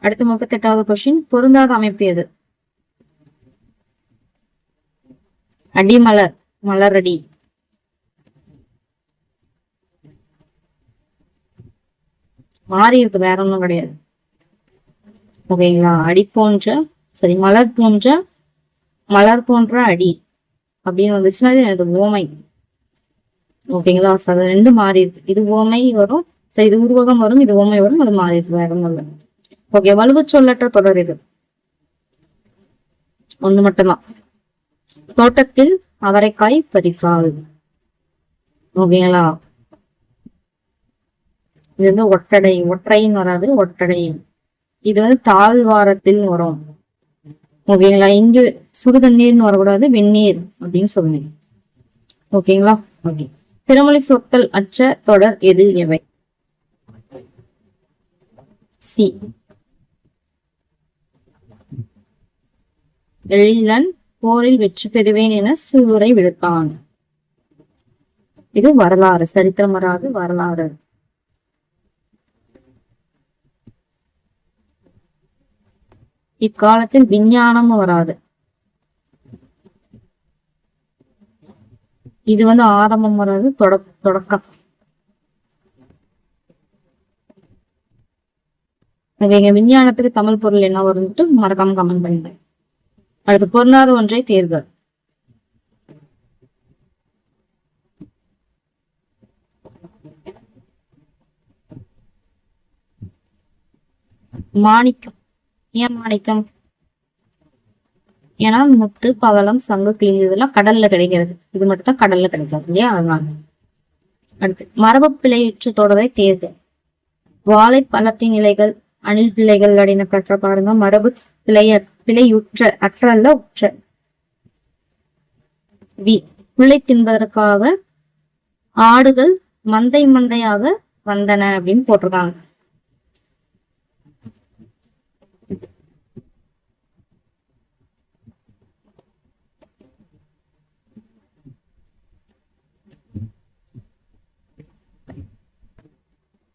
அடுத்து 38வது கொஸ்டின். பொருந்தாத அமைப்பு எது? அடிமலர், மலரடி. மாறி இருக்கு, வேற ஒண்ணும் கிடையாது. ஓகேங்களா. அடி போன்ற சரி மலர் போன்ற அடி அப்படின்னு வந்துச்சுன்னா இது ஓமை. ஓகேங்களா. அது ரெண்டு மாறி இருக்கு. இது ஓமை வரும், சரி இது உருவகம் வரும், இது ஓமை வரும், அது மாறி இருக்கு, வேற ஒண்ணும் இல்லை. ஓகே. வலுவு சொல்லற்ற தொடர் இது ஒண்ணு மட்டும்தான். தோட்டத்தில் அவரைக்காய் பறித்தாள். ஓகேங்களா. இது வந்து ஒற்றைன்னு வராது, ஒட்டடை. இது வந்து தாழ்வாரத்தில் வரும். ஓகேங்களா. இங்கு சுடுதண்ணீர்னு வரக்கூடாது, வெந்நீர் அப்படின்னு சொல்லுங்க. ஓகேங்களா. ஓகே. பிறமொழி சொற்கள் அற்ற தொடர் எது எவை? சி. எழிலன் போரில் வெற்றி பெறுவேன் என சூளுரை விடுத்தான். இது வரலாறு, சரித்திரம் வராது, வரலாறு. இக்காலத்தில் விஞ்ஞானமும் வராது. இது வந்து ஆரம்பம் வராது, தொடக்கம். எங்க விஞ்ஞானத்துக்கு தமிழ் பொருள் என்ன வரும்ட்டு மறக்காம கமெண்ட் பண்ணுங்க. அடுத்து பொருளாத ஒன்றை தேர்க. மாணிக்கம். ஏன் மாணிக்கம்? ஏன்னா முத்து, பவளம், சங்கு, கிளி இதெல்லாம் கடல்ல கிடைக்கிறது. இது மட்டும் தான் கடல்ல கிடைக்காது இல்லையா, அதனால. அடுத்து மரபு பிழையுற்ற தொடரை தேர்க. வாழை பழத்தின் இலைகள், அணில் பிள்ளைகள் அப்படின்னு கற்ற பாருங்க. மரபு பிழையுற்ற, அற்றல்ல உற்ற. வி. புள்ளை தின்பதற்காக ஆடுகள் மந்தையாக வந்தன அப்படின்னு போட்டிருக்காங்க.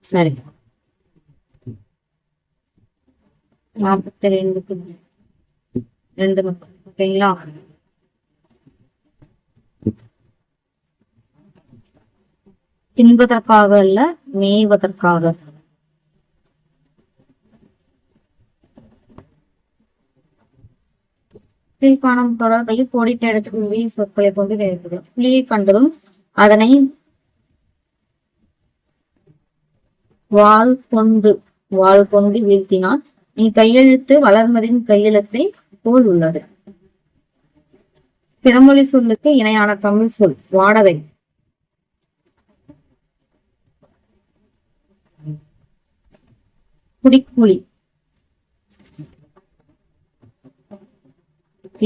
சரி. 42க்கு 2 மக்கள். ஓகேங்களா. தின்பதற்காக அல்ல, மேய்வதற்காக. கீழ்காணும் தொடர்களில் கோடிட்ட இடத்துக்கு உரிய சொற்களை கொண்டு நினைப்பது. புலியை கண்டதும் அதனை வாள் கொண்டு வீழ்த்தினான். நீ கையெழுத்து வளர்மதின் கையெழுத்தை போல் உள்ளது. பிறமொழி சொல்லுக்கு இணையான தமிழ் சொல் வாடகை. குடிக்கூலி.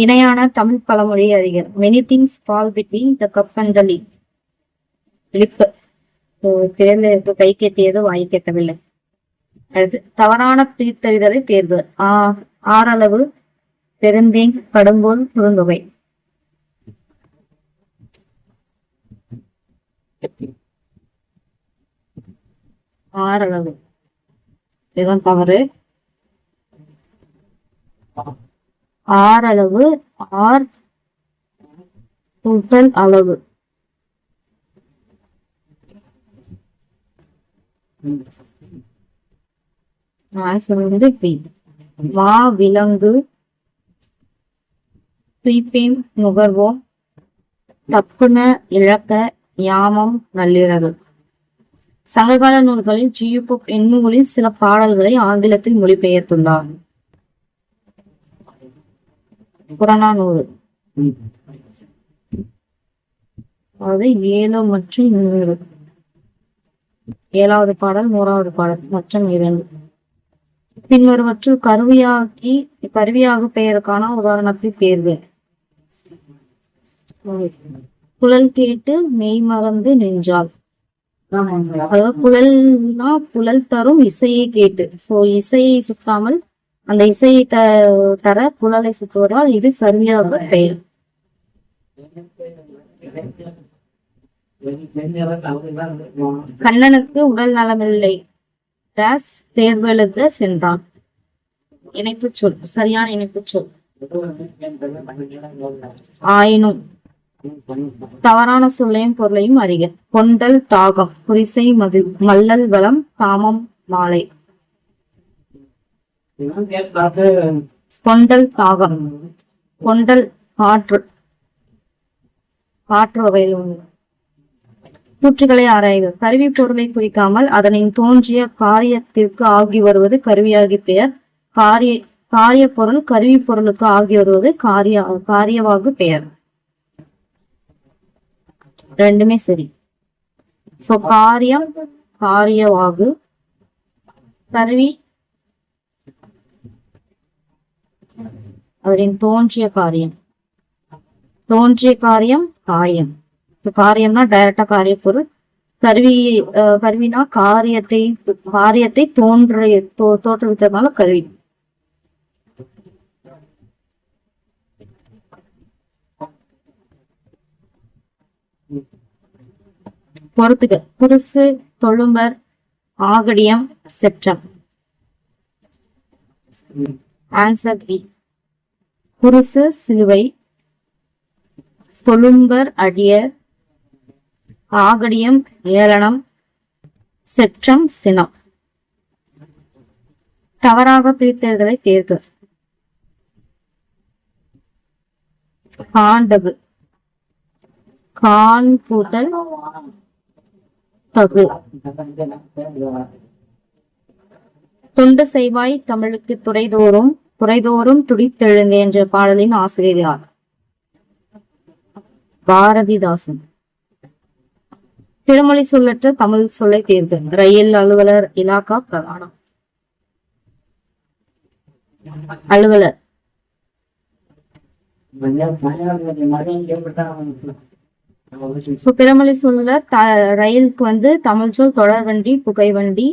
இணையான தமிழ் பழமொழி அறிஞர். Many things fall between the cup and the lip. தேர்ந்தெடுப்பு கை கெட்டியது வாய் கெட்டவில்லை. அடுத்து தவறான பிரித்தறிதலை தேர்வு. ஆறளவு, பெருந்தேங், கடுங்கோல், குறுந்தொகை. ஆறளவு இதுதான் தவறு. ஆறளவு, ஆர் கூட்டல் அளவு. மா விலங்கு, துய்பேம் நுகர்வோம், தப்புன இழக்க, யாமம் நள்ளிரவு. சங்ககால நூல்களில் ஜியுபோப் எண்ணூலில் சில பாடல்களை ஆங்கிலத்தில் மொழிபெயர்த்துள்ளார். புறநானூறு. அதாவது 7 மற்றும் 100. 7வது பாடல் 100வது பாடல் மற்றும் 2. பின்வருவற்றுள் கருவியாக பெயருக்கான உதாரணத்தை தேர்வு. புலல் கேட்டு மெய் மறந்து நின்றாள். அதாவது புலல்னா புலல் தரும் இசையை கேட்டு. சோ இசையை சுட்டாமல் அந்த இசையை தர புலலை சுற்றுவதால் இது கருவியாக பெயர். கண்ணனுக்கு உடல் நலமில்லை, தேர்வு எழுத சென்றான். இணைப்பு சொல். சரியான இணைப்பு சொல். ஆயினும். தவறான சொல்லையும் பொருளையும் அறிக. கொண்டல் தாகம், புரிசை மது, மல்லல் வளம், காமம் மாலை. கொண்டல் தாகம். கொண்டல் காற்று, காற்று வகையில் உண்டு. கூற்றுகளை ஆராய்க. கருவி பொருளை குறிக்காமல் அதனின் தோன்றிய காரியத்திற்கு ஆகி வருவது கருவியாகி பெயர். காரிய பொருள் கருவி பொருளுக்கு ஆகி வருவது காரியவாகு பெயர். ரெண்டுமே சரி. சோ காரியம் காரியவாகு, கருவி அதனின் தோன்றிய காரியம். தோன்றிய காரியம் காரியம். காரியம்னா டைரக்டா காரிய பொருள். கருவினா காரியத்தை தோற்றுவித்ததுனால கருவி. பொறுத்துக. புதுசு, தொழும்பர், ஆகடியம், செற்றம். Answer B. புருசு சிலுவை, தொழும்பர் அடியர், ஆகடியம் ஏளனம், செற்றம் சினம். தவறாக பிரித்தல்களை தேர்க. காண்டகு, கான் கூட்டல் தகு. தொண்டு செய்வாய் தமிழுக்கு துறைதோறும் துடித்தெழுந்த என்ற பாடலின் ஆசிரியர் யார்? பாரதிதாசன். பிறமொழி சொல்லற்ற தமிழ் சொல்லை தேர்க. ரயில், அலுவலர், இலாக்கா, பிரதானம். அலுவலர். பிறமொழி சொல்ல ரயிலுக்கு தமிழ் சொல் தொடர்வண்டி, புகைவண்டி.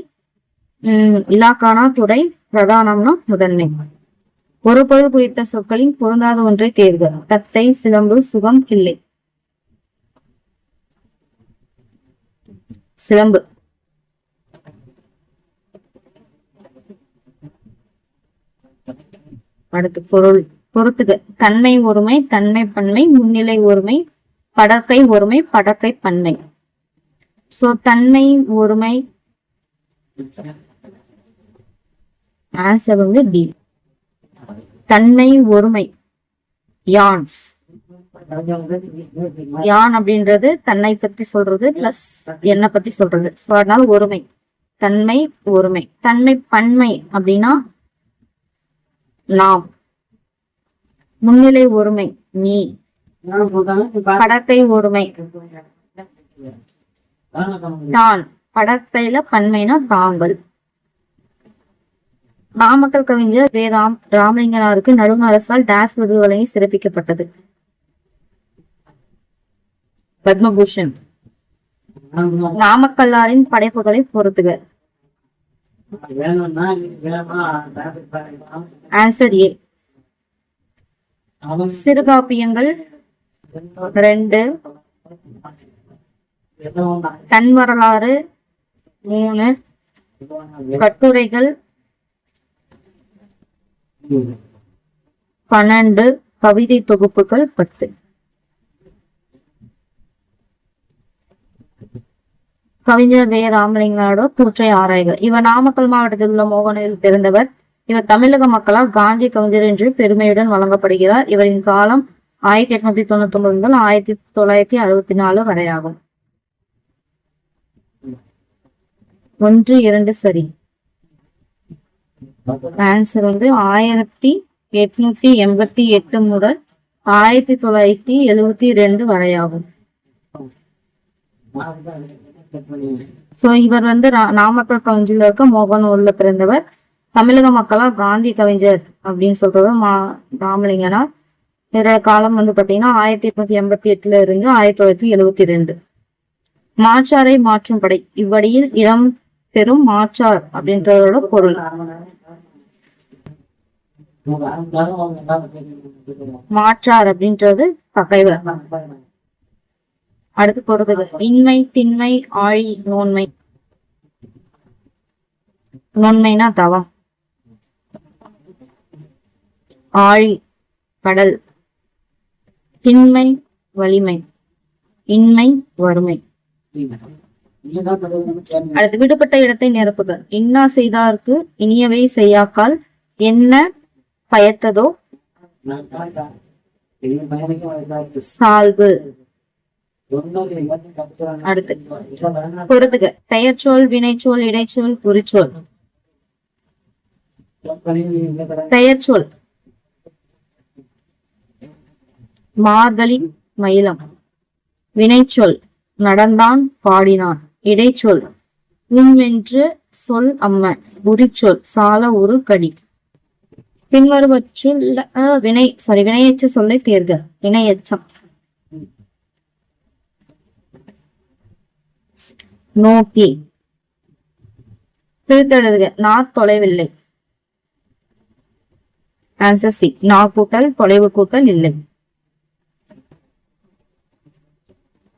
இலாக்கானா துறை, பிரதானம்னா முதன்மை. ஒரு பொருள் குறித்த சொற்களின் பொருந்தாத ஒன்றை தேர்க. தத்தை, சிலம்பு, சுகம், கிள்ளை. சிலம்பு. அடுத்து பொருள். பொறுத்துக. தன்மை ஒருமை, தன்மை பன்மை, முன்னிலை ஒருமை, படற்கை ஒருமை, படற்கை பன்மை. சோ தன்மை ஒருமை ஆன்சர் டி. தன்மை ஒருமை யான். யான் அப்படின்றது தன்னை பத்தி சொல்றது பிளஸ் என்ன பத்தி சொல்றது. சோ அதனால ஒருமை. தன்மை ஒருமை. தன்மை பன்மை அப்படின்னா நாம். முன்னிலை ஒருமை நீ. படத்தை ஒருமை தான். படத்தையில பன்மைனா தாங்கள். நாமக்கல் கவிஞர் ராமலிங்கனாருக்கு நடுவண் அரசால் டேஸ் விருது வழங்கி சிறப்பிக்கப்பட்டது. பத்மபூஷன். நாமக்கல்லாரின் படைப்புகளை பொறுத்துக. Answer A. சிறுகாப்பியங்கள் 2, தன் வரலாறு 3, கட்டுரைகள் 12, கவிதை தொகுப்புகள் 10. கவிஞர் ராமலிங்கனாரோட கூற்றை ஆராய்க. இவர் நாமக்கல் மாவட்டத்தில் உள்ள மோகனூரில் பிறந்தவர். இவர் தமிழக மக்களால் காந்தி கவிஞர் என்று பெருமையுடன் வழங்கப்படுகிறார். இவரின் காலம் 1899 முதல் 1964 வரையாகும். 1, 2 சரி. ஆன்சர் 1888 முதல் 1972 வரையாகும். சோ இவர் நாமக்கல் கவிஞர்ல இருக்க மோகனூர்ல பிறந்தவர். தமிழக மக்களால் காந்தி கவிஞர் அப்படின்னு சொல்றது ராமலிங்கனார். இவரோட காலம் பாத்தீங்கன்னா 1888 இருந்து 1972. மாற்றாரை மாற்றும் படை. இவ்வடியில் இடம் பெறும் மாற்றார் அப்படின்றதோட பொருள். மாற்றார் அப்படின்றது பகைவர். அடுத்து பொறுத்தது இன்மை, திண்மை, ஆழி, நோன்மை. நோன்மைனா தவம். ஆழி கடல். திண்மை வலிமை. இன்மை வறுமை. அடுத்து விடுபட்ட இடத்தை நிரப்புக. இன்னா செய்தார்க்கு இனியவை செய்யாக்கால் என்ன பயத்ததோ சால்பு. அடுத்து பொறுத்துக. பெயர்ச்சொல், வினைச்சொல், இடைச்சொல், குறிச்சொல். பெயர்ச்சொல் மார்கழி மயிலம். வினைச்சொல் நடந்தான் பாடினான். இடைச்சொல் என்று சொல் அம்ம. உரிச்சொல் சால ஒரு கடி. பின்வருவற்றுள் வினையச்ச சொல்லை தேர்க. வினையச்சம் நோக்கி. பிரித்தெழுதுக. நான் தொலைவில்லை. Answer C. நா கூட்டல் தொலைவு கூட்டல் இல்லை.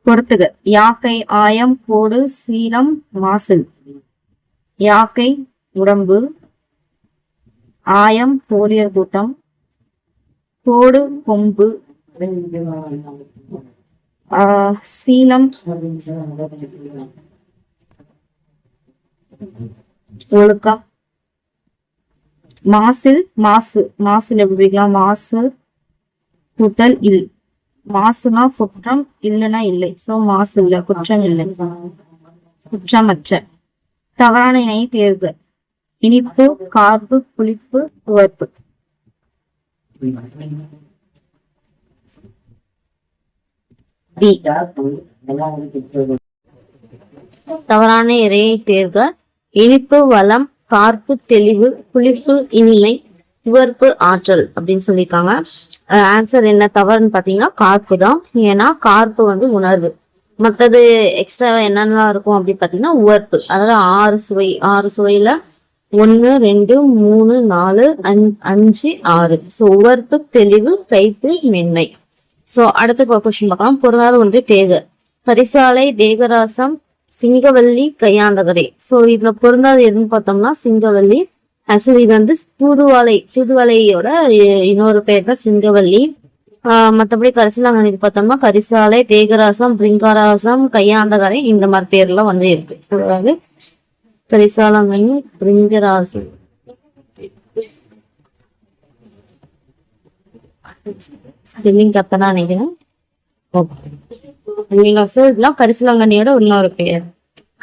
பொறுத்துக. யாக்கை ஆயம் கோடு சீலம் மாசில். யாக்கை உடம்பு. ஆயம் கோழியர் கூட்டம். கோடு கொம்பு. சீலம் ஒழுக்கம். மாசில் மாசில் எப்படி வைக்கலாம்? மாசு கூட்டல் இல். மாசுனா குற்றம், இல்லைன்னா இல்லை. சோ மாசு இல்ல, குற்றம் இல்லை, குற்றமற்ற. தவறான இணை தேர்க. இனிப்பு, கார்ப்பு, புளிப்பு, உவர்ப்பு. தவறான இறையை தேர்க. இனிப்பு வளம், கார்ப்பு தெளிவு, புளிப்பு இனிமை, உவர்ப்பு ஆற்றல் அப்படின்னு சொல்லியிருக்காங்க. ஆன்சர் என்ன தவறுன்னு பாத்தீங்கன்னா கார்ப்பு தான். ஏன்னா கார்ப்பு உணர்வு. மற்றது எக்ஸ்ட்ரா என்னென்னலாம் இருக்கும் அப்படின்னு பாத்தீங்கன்னா உவர்ப்பு. அதாவது 6 சுவையில 1, 2, 3, 4, 5, 6. ஸோ உவர்ப்பு, தெளிவு, கைப்பு, மென்மை. ஸோ அடுத்த கொஸ்டின் பார்க்கலாம். பொருளாதார தேக. பரிசாலை, தேகராசம், சிங்கவல்லி, கையாந்தகரை. ஸோ இதுல பொருந்தாது எதுன்னு பார்த்தோம்னா சிங்கவல்லி. ஆக்சுவலி இது தூதுவளையோட இன்னொரு பேர் தான் சிங்கவல்லி. மற்றபடி கரிசலாங்கண்ணி பார்த்தோம்னா கரிசாலை, தேகராசம், பிரிங்காராசம், கையாந்தகரை இந்த மாதிரி பேர்லாம் இருக்கு. அதாவது கரிசாலாங்கண்ணி, பிரிங்கராசம், ஸ்பெல்லிங் கரெக்டா நினைக்கிறேன். இதெல்லாம் கரிசலாங்கண்ணியோட இன்னொரு பெயர்.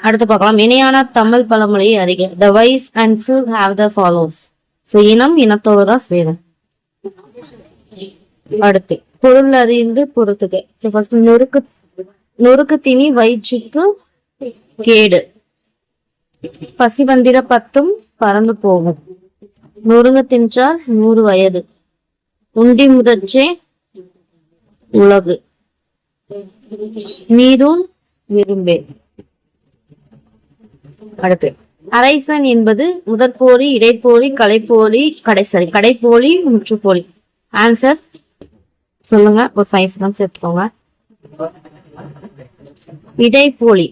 அடுத்து பார்க்கலாம். இணையான தமிழ் பழமொழியை அறிக. The wise and fool have the follows. So இனம் இனத்தோடு தான் சேரும். அடுத்து பொருள் அறிந்து பொறுத்துக. ஃபர்ஸ்ட் நொறுக்கு திணி வயிற்றுக்கு கேடு. பசி வந்திர பத்தும் பறந்து போகும். நொறுங்க தின்றால் 100 வயது. உண்டி முதற்றே உலகு. நீதூன் விரும்பே. அடுத்து அரைசன் என்பது முதற்போலி, இடைப்போலி, கலைப்போலி, கடைப்போலி, முற்றுப்போலி. ஆன்சர் சொல்லுங்க. ஒரு 5 செகண்ட்ஸ் எடுத்துக்கோங்க. இடைப்போலி.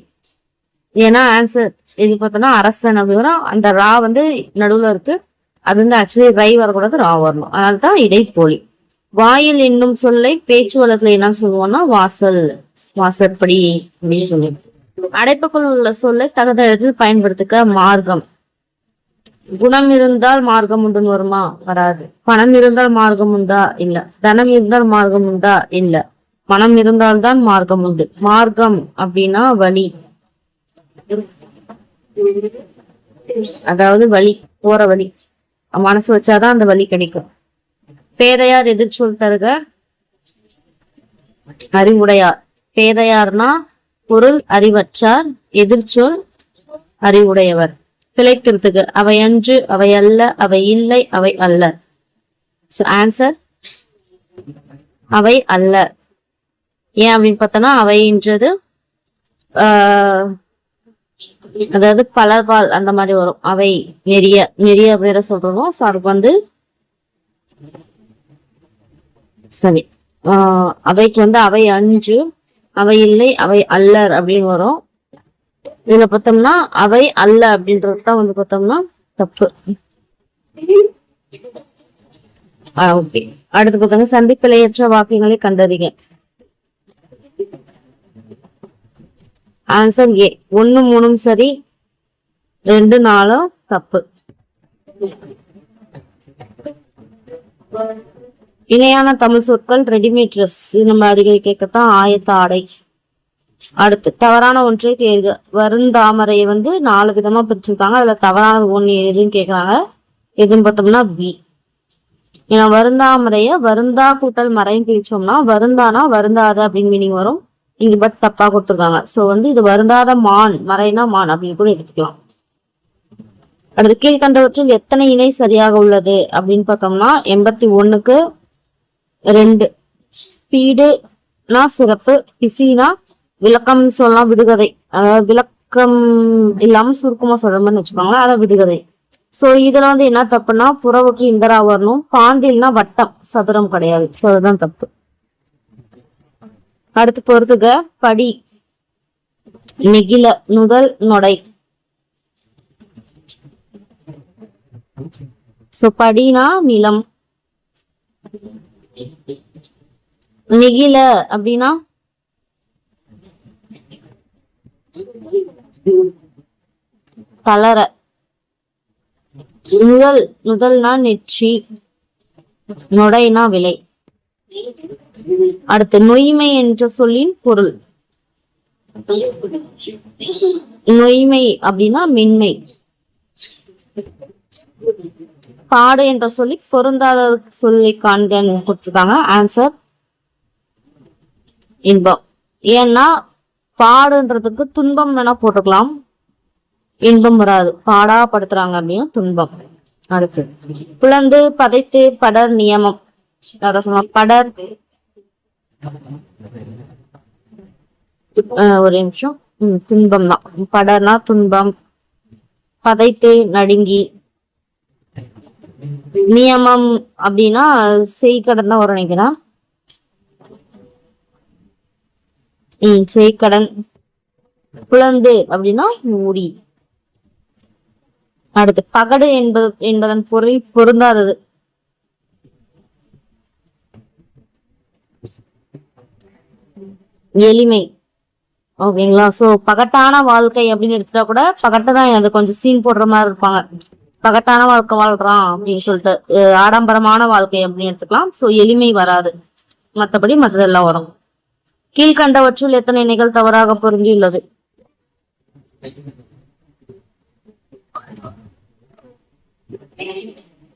ஏன்னா ஆன்சர் இது பார்த்தோம்னா அரசன் அப்படின்னா அந்த ரா வந்து நடுவுல இருக்கு. அது வந்து ஆக்சுவலி ரை வரக்கூடாது, ரா வரணும். அதனால்தான் இடைப்போலி. வாயில் என்னும் சொல்லை பேச்சு வழக்குல என்ன சொல்லுவோம்னா வாசல், வாசற்படி அப்படின்னு சொல்லி. அடைப்புக்குள் உள்ள சொல்லை தகுந்த இடத்தில் பயன்படுத்திக்க மார்க்கம். குணம் இருந்தால் மார்க்கம் உண்டுன்னு வருமா? வராது. பணம் இருந்தால் மார்க்கம் உண்டா? இல்ல. தனம் இருந்தால் மார்க்கம் உண்டா? இல்ல. மனம் இருந்தால்தான் மார்க்கம் உண்டு. மார்க்கம் அப்படின்னா வழி, அதாவது வழி, போற வழி. மனசு வச்சாதான் அந்த வழி கிடைக்கும். பேதையார் எதிர்ச்சொல் தருக. அறிவுடையார். பேதையார்னா பொருள் அறிவற்றார், எதிர்ச்சொல் அறிவுடையவர். பிழை திருத்துக. அவை அன்று, அவை அல்ல, அவை இல்லை, அவை அல்ல. ஆன்சர் அவை அல்ல. ஏன் அப்படின்னு பார்த்தோம்னா அவைன்றது அதாவது பலர்பால் அந்த மாதிரி வரும். அவை நெறிய நெறிய வேற சொல்றோம். ஸோ அதுக்கு வந்து சரி, அவைக்கு வந்து அவை அன்று, அவை இல்லை, அவை அல்லர் அப்படின்னு வரும். இதுல பார்த்தோம்னா அவை அல்ல அப்படின்றதுதான் வந்து பார்த்தோம்னா தப்பு. ஓகே. அடுத்து பார்த்தோம்னா சந்திப்பிழையற்ற வாக்கியங்களை கண்டறிக. Answer A. 1 3 சரி, 2 4 தப்பு. இணையான தமிழ் சொற்கள் ரெடிமேட் ட்ரெஸ். இது நம்ம அடிக்கடி கேட்கத்தான் ஆயத்த ஆடை. அடுத்து தவறான ஒன்றை தேர்க. வருந்தாமரையை வந்து 4 விதமா பிரிச்சிருக்காங்க. அதுல தவறான ஒண்ணு எதுன்னு கேக்குறாங்க. எதுன்னு பார்த்தோம்னா பி. ஏன்னா வருந்தாமரைய வருந்தா கூட்டல் மறைன்னு பிரிச்சோம்னா வருந்தானா வருந்தாத அப்படின்னு மீனிங் வரும். இங்க பட் தப்பா கொடுத்துருக்காங்க. சோ வந்து இது வருந்தாத மான், மறைனா மான் அப்படின்னு கூட எடுத்துக்கலாம். அடுத்து கீழ்கண்டவற்றில் எத்தனை இணை சரியாக உள்ளது அப்படின்னு பார்த்தோம்னா 81க்கு 2. பீடுனா சிறப்பு, பிசினா விளக்கம் சொல்லலாம், விடுகதை. அதாவது விளக்கம் இல்லாம சுருக்கமா சொல்ற மாதிரி வச்சுக்கோங்களேன், அதான் விடுகதை. சோ இதுல வந்து என்ன தப்புன்னா புறவுக்கு இந்தரா வரணும். பாண்டில்னா வட்டம், சதுரம் கிடையாது. சோ அதுதான் தப்பு. அடுத்து பொறுத்துக. படி, நெகிழ, நுதல், நொடை. சோ படினா நிலம், நெகிழ அப்படின்னா கலர, நுதல்னா நெற்றி, நொடைனா விலை. அடுத்து நொய்மை என்ற சொல்லின் பொருள். நொய்மை அப்படின்னா மென்மை. பாடு என்ற சொல்லி பொருந்தாத சொல்லி காண்கன்னு கொடுத்துருக்காங்க. ஆன்சர் இன்பம். ஏன்னா பாடுன்றதுக்கு துன்பம் வேணா போட்டுக்கலாம், இன்பம் வராது. பாடா படுத்துறாங்க அப்படின்னா துன்பம். அடுத்து பிளந்து, பதைத்து, படர், நியமம். அத சொன்னா படர், ஒரு நிமிஷம், துன்பம் தான். படர்னா துன்பம், பதைத்து நடுங்கி, நியமம் அப்படின்னா செய்கடன் தான் வரும் நினைக்கிறேன். செய்கடன். பிளந்து அப்படின்னா மூடி. அடுத்து பகடு என்பதன் பொருள் பொருந்தாதது. எளிமை. ஓகேங்களா? சோ பகட்டான வாழ்க்கை அப்படின்னு எடுத்துட்டா கூட பகட்டதான் அது கொஞ்சம் சீன் போடுற மாதிரி இருப்பாங்க. பகட்டான வாழ்க்கை வாழ்றான் அப்படின்னு சொல்லிட்டு ஆடம்பரமான வாழ்க்கை அப்படின்னு எடுத்துக்கலாம். சோ எளிமை வராது, மற்றபடி மற்றதெல்லாம் வரும். கீழ்கண்டவற்றுள் எத்தனை இணைகள் தவறாக பொருந்தியுள்ளது?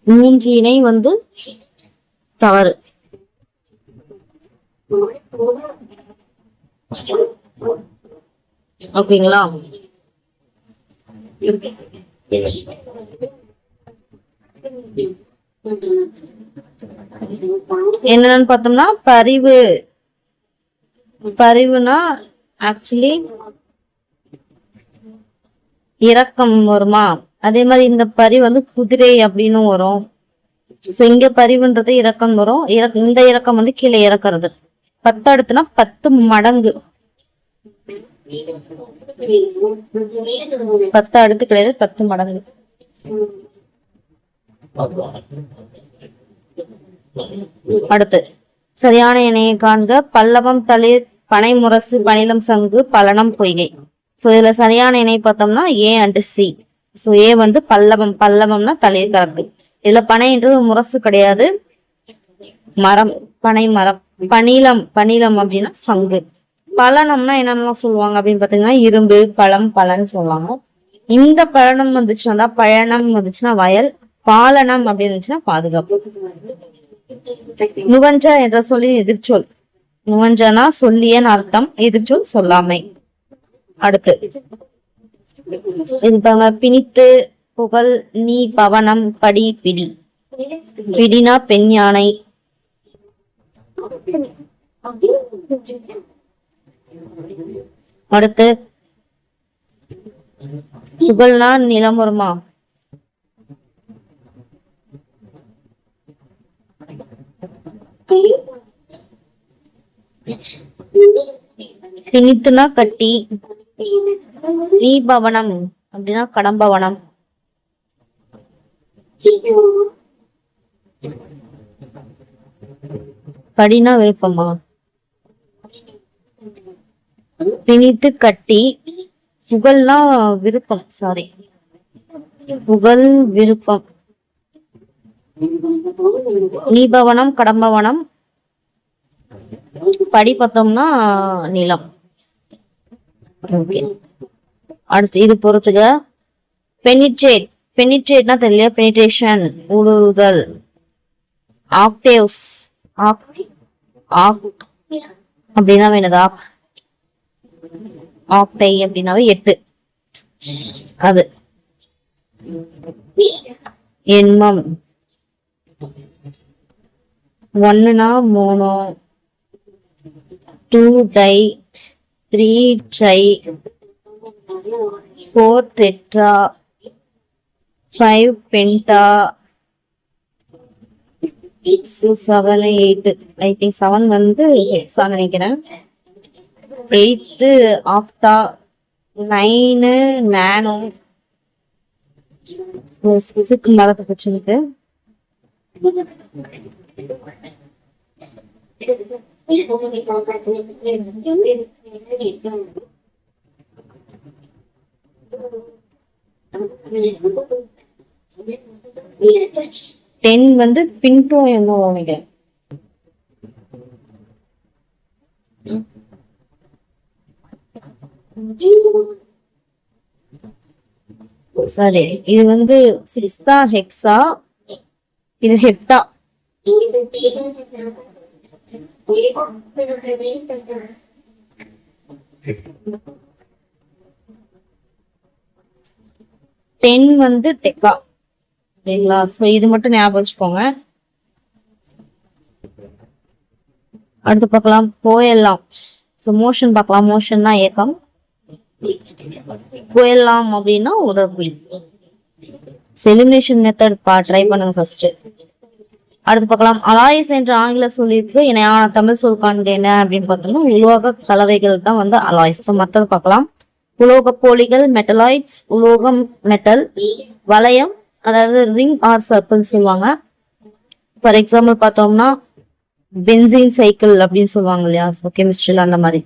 3 இணை வந்து தவறு. ஓகேங்களா? என்னன்னு பார்த்தோம்னா பரிவு. பரிவுனா ஆக்சுவலி இரக்கம் வருமா, அதே மாதிரி இந்த பரி வந்து குதிரை அப்படின்னு வரும். சோ இங்க பரிவுன்றது இரக்கம் வரும். இந்த இரக்கம் வந்து கீழே இறக்குறது. 10 அடுத்துனா 10 மடங்கு. 10 அடுத்து கிடையாது, 10 மடங்கு. அடுத்து சரியான இணையை காண்க. பல்லவம் தளிர் பனை முரசு பணிலம் சங்கு பலனம் பொய்கை. சோ இதுல சரியான இணை பார்த்தோம்னா ஏ அண்ட் சி. சோ ஏ வந்து பல்லவம். பல்லவம்னா தளிர் கரெக்ட். இதுல பனைன்றது முரசு கிடையாது, மரம், பனை மரம். பணிலம், பணிலம் அப்படின்னா சங்கு. பலனம்னா என்னென்னலாம் சொல்லுவாங்க அப்படின்னு பாத்தீங்கன்னா இரும்பு, பழம், பலன் சொல்லுவாங்க. இந்த பழனம் வந்துச்சுன்னா பயணம் வந்துச்சுன்னா வயல், பாலனம் அப்படின்னு இருந்துச்சுன்னா பாதுகாப்பு. நுவஞ்சா என்ற சொல்லின் எதிர்ச்சொல். நுவஞ்சனா சொல்லியன் அர்த்தம், எதிர்ச்சொல் சொல்லாமை. அடுத்து பிணித்து, புகழ், நீ, பவனம், படி, பிடி. பிடினா பெண் யானை. அடுத்து புகழ்னா நிலம் வருமா. பிணித்துனா கட்டி. நீ பவனம் அப்படின்னா கடம்பவனம். படினா விருப்பமா. பிணித்து கட்டி. புகழ்னா விருப்பம், சாரி, புகழ் விருப்பம். நீபவனம் கடம்பவனம். படி பார்த்தோம்னா நிலம். அடுத்து இது பொறுத்துக. பெனிட்ரேட். பெனிட்ரேட்னா தெரியல. பெனிட்ரேஷன் ஊடுருதல். ஆக்டேவ்ஸ். அப்படின்னா என்னதா. ஆக்டை அப்படின்னாவே 8. அது எண்மம். 1னா mono, 2 di, 3 tri, 4 tetra, 5 penta, 6 7 8. I think 7 வந்து ஹெக்ஸா நினைக்கிறேன். 8 ஆக்டா, 9 நானோ. பிசிக்ஸ் மரத்தை வச்சுருக்கு. டென் வந்து பின்டோ என்ன நினைக்கிறேன். சரி, இது வந்து 6 ஹெக்ஸா, இது ஹெப்டா. டென் வந்து டெக்கா. சரிங்களா? சோ இது மட்டும் ஞாபகம் வச்சுக்கோங்க. அடுத்து பார்க்கலாம் போயெல்லாம். சோ மோஷன் பார்க்கலாம். மோஷன்னா ஏக்கம். போயெல்லாம் அப்படின்னா உடற்புலி. எலிமினேஷன் மெத்தட் ட்ரை பண்ணுங்க ஃபர்ஸ்ட். அடுத்து பார்க்கலாம் அலாய்ஸ் என்ற ஆங்கில சொல்லிருக்கு இணையான தமிழ் சொல் காண்க என்ன அப்படின்னு பார்த்தோம்னா உலோக கலவைகள் தான் வந்து அலாய்ஸ். மற்றது பார்க்கலாம். உலோக போலிகள் மெட்டலாய்ட்ஸ். உலோகம் மெட்டல். வளையம் அதாவது ரிங் ஆர் சர்க்கிள் சொல்லுவாங்க. ஃபார் எக்ஸாம்பிள் பார்த்தோம்னா பென்சின் சைக்கிள் அப்படின்னு சொல்லுவாங்க இல்லையா, கெமிஸ்ட்ரியில அந்த மாதிரி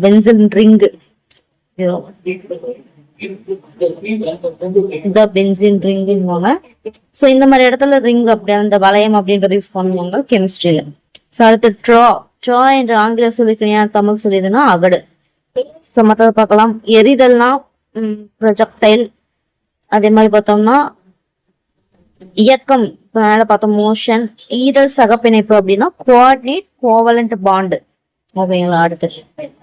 பென்சின் ரிங். பென்சின் ரிங்குவாங்க. சோ இந்த மாதிரி இடத்துல ரிங் அப்படி அந்த வளையம் அப்படின்றது யூஸ் பண்ணுவாங்க கெமிஸ்ட்ரியில. சோ அடுத்து ட்ரா. ட்ரா என்ற ஆங்கில சொல்லிக்கிறியா தமிழ் சொல்லியதுன்னா அகடு. சோ மற்றது பார்க்கலாம். எரிதல்னா ப்ரொஜெக்டைல். அதே மாதிரி பார்த்தோம்னா இயக்கம் பார்த்தோம் மோஷன். ஈதல் சகப்பிணைப்பு அப்படின்னா கோஆர்டினேட் கோவலண்ட் பாண்ட். ஓகேங்களா? அடுத்து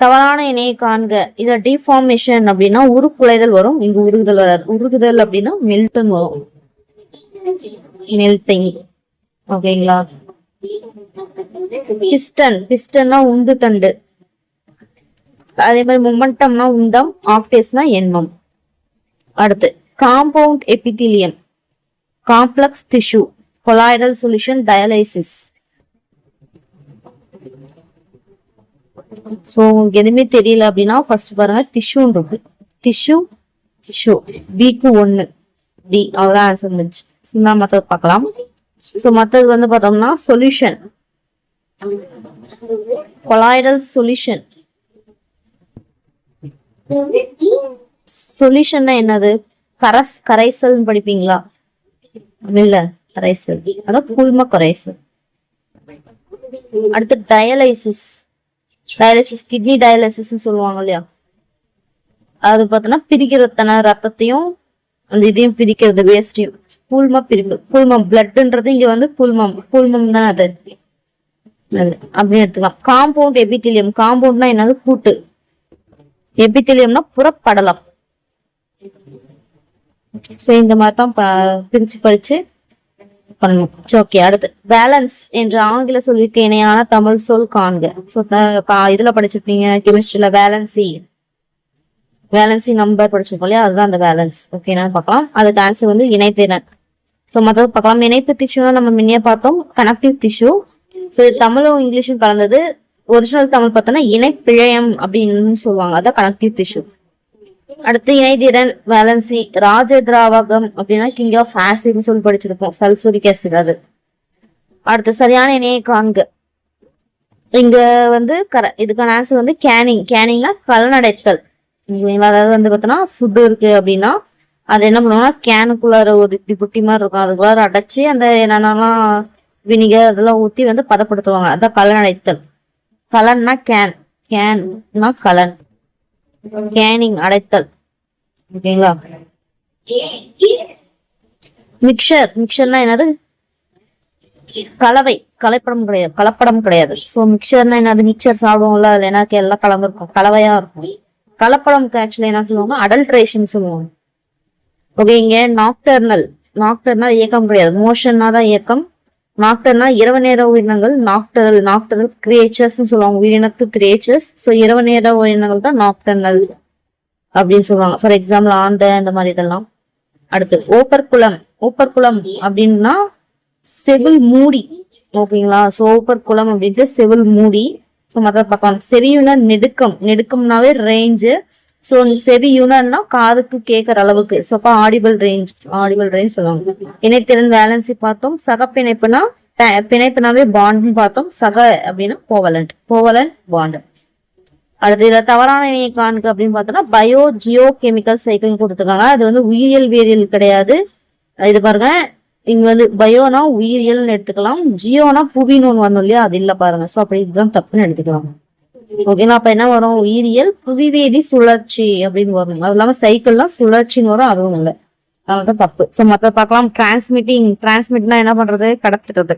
தவறான இணையை காண்க. இதுல டிஃபார்மேஷன் அப்படின்னா உருக்குலைதல் வரும், இங்க உருகுதல் வராது. உருகுதல் அப்படின்னா மெல்டன் வரும். மெல்டிங். ஓகேங்களா. பிஸ்டன்னா உந்து தண்டு. அதே மாதிரி மொமெண்டம்னா உந்தம், ஆக்டேவ்ஸ்னா எண்மம். அடுத்து compound epithelium, complex tissue, colloidal solution, dialysis. So உங்களுக்கு எதுவுமே தெரியல அப்படின்னா ஃபர்ஸ்ட் பாருங்க டிஷ்யூன்னு இருக்கு. டிஷ்யூ பிக்கு 1 டி, அவ்வளவுதான் ஆன்சர் இருந்துச்சு. மத்தது பார்க்கலாம். சோ மத்தது வந்து பார்த்தோம்னா சொல்யூஷன், கொலாய்டல் சொல்யூஷன். சொல்யூஷன்னா என்னது? கரைசல் படிப்பீங்களா? இல்ல, கரைசல் அதான் குழும கரைசல். அடுத்து டயாலிசிஸ், கிட்னி டயாலிசிஸ் சொல்லுவாங்க இல்லையா, அது பார்த்தோன்னா பிரிக்கிறதுன ரத்தத்தையும் அந்த இதையும் பிரிக்கிறது, வேஸ்டையும். கூழ்ம பிரிப்பு, கூழ்மம் பிளட்ன்றது இங்க வந்து கூழ்மம் தானே அது அப்படின்னு எடுத்துக்கலாம். காம்பவுண்ட் எபித்திலியம், காம்பவுண்ட்னா என்னது? கூட்டு. எபித்திலியம்னா புறப்படலம். சோ இந்த மாதிரி தான் பிரிச்சு படிச்சு பண்ணணும். ஓகே. அடுத்து பேலன்ஸ் என்ற ஆங்கில சொல்லிற்கு இணையான தமிழ் சொல் காண்க. இதுல படிச்சிருப்பீங்க கெமிஸ்ட்ரியில வேலன்சி நம்பர் படிச்சிருக்கோம் இல்லையா, அதுதான் அந்த பேலன்ஸ். ஓகே, என்னன்னு பார்க்கலாம். அதுக்கு ஆன்சர் வந்து இணைத்திறன். ஸோ மற்றது பார்க்கலாம். இணைப்பு டிஷ்யூனா நம்ம முன்னே பார்த்தோம், கனெக்டிவ் டிஷ்யூ. ஸோ தமிழும் இங்கிலீஷும் கலந்தது. ஒரிஜினல் தமிழ் பார்த்தோம்னா இணைப்பிழையம் அப்படின்னு சொல்லுவாங்க, அதான் கனெக்டிவ் டிஷ்யூ. அடுத்து இணைதிறன் வேலன்சி. ராஜ திராவகம் அப்படின்னா கிங் ஆஃப் ஆசிட்னு சொல்லி படிச்சிருப்போம், சல்பூரிக் ஆசிட் அது. அடுத்து சரியான இணையை காண்க. இங்க வந்து இதுக்கான ஆன்சர் வந்து கேனிங்னா கலனடைத்தல். அதாவது வந்து பார்த்தோம்னா ஃபுட்டு இருக்கு அப்படின்னா அது என்ன பண்ணுவோம்னா கேனுக்குள்ளார ஒரு இப்படி புட்டி மாதிரி இருக்கும், அதுக்குள்ளார அடைச்சி அந்த என்னென்னலாம் வினிகர் அதெல்லாம் ஊற்றி வந்து பதப்படுத்துவாங்க, அதான் கலனடைத்தல். கலன்னா கேன்னா கலன், கேனிங் அடைத்தல். ஓகேங்களா. மிக்சர்னா என்னது? கலப்படம் கிடையாது. சோ மிக்சர்னா என்னது? மிக்சர் சாப்பிடுவோம்ல, அதுல என்ன எல்லாம் கலந்துருக்கும், கலவையா இருக்கும். கலப்படம்க்கு ஆக்சுவலி என்ன சொல்லுவாங்க? அடல்ட்ரேஷன் சொல்லுவாங்க. ஓகே. இங்க நாக்டர்னா இயக்கம் கிடையாது, மோஷன்னா தான் இயக்கம். நாக்டர்னா இரவு நேர உயிரினங்கள், நாக்டரல் கிரியேச்சர்ஸ் சொல்லுவாங்க, உயிரினத்து கிரியேச்சர்ஸ். ஸோ இரவு நேர உயிரினங்கள் தான் நாக்டர்னல் அப்படின்னு சொல்லுவாங்க. ஃபார் எக்ஸாம்பிள் ஆந்த இந்த மாதிரி இதெல்லாம். அடுத்து ஓப்பர்குளம் அப்படின்னா செவில் மூடி. ஓகேங்களா. ஸோ ஓப்பர்குளம் அப்படின்ட்டு செவில் மூடி. ஸோ மற்ற பார்க்கலாம். செவியுனர் நெடுக்கம்னாவே ரேஞ்சு. ஸோ செவியுனர்னா காதுக்கு கேட்கற அளவுக்கு. ஸோ அப்போ ஆடிபிள் ரேஞ்ச் சொல்லுவாங்க. இணைத்திறன் வேலன்சி பார்த்தோம். சக பிணைப்புனாவே பாண்ட்னு பார்த்தோம். சக அப்படின்னா கோவலண்ட் பாண்ட். அடுத்து இதுல தவறான இணையை காண்க அப்படின்னு பார்த்தோம்னா பயோ ஜியோ கெமிக்கல் சைக்கிள் கொடுத்துருக்காங்க. அது வந்து உயிரியல் வேதியியல் கிடையாது. இது பாருங்க, இங்க வந்து பயோனா உயிரியல்னு எடுத்துக்கலாம், ஜியோனா புவின்னு ஒண்ணு வரணும் இல்லையா, அது இல்ல பாருங்க. சோ அப்படி இதுதான் தப்புன்னு எடுத்துக்கலாம். ஓகேங்களா. அப்ப என்ன வரும்? உயிரியல் புவிவேதி சுழற்சி அப்படின்னு வரும். அது இல்லாம சைக்கிள்னா சுழற்சின்னு வரும், அதுவும் இல்லை, அதனாலதான் தப்பு. சோ மத்த பார்க்கலாம். டிரான்ஸ்மிட்னா என்ன பண்றது? கடத்துறது.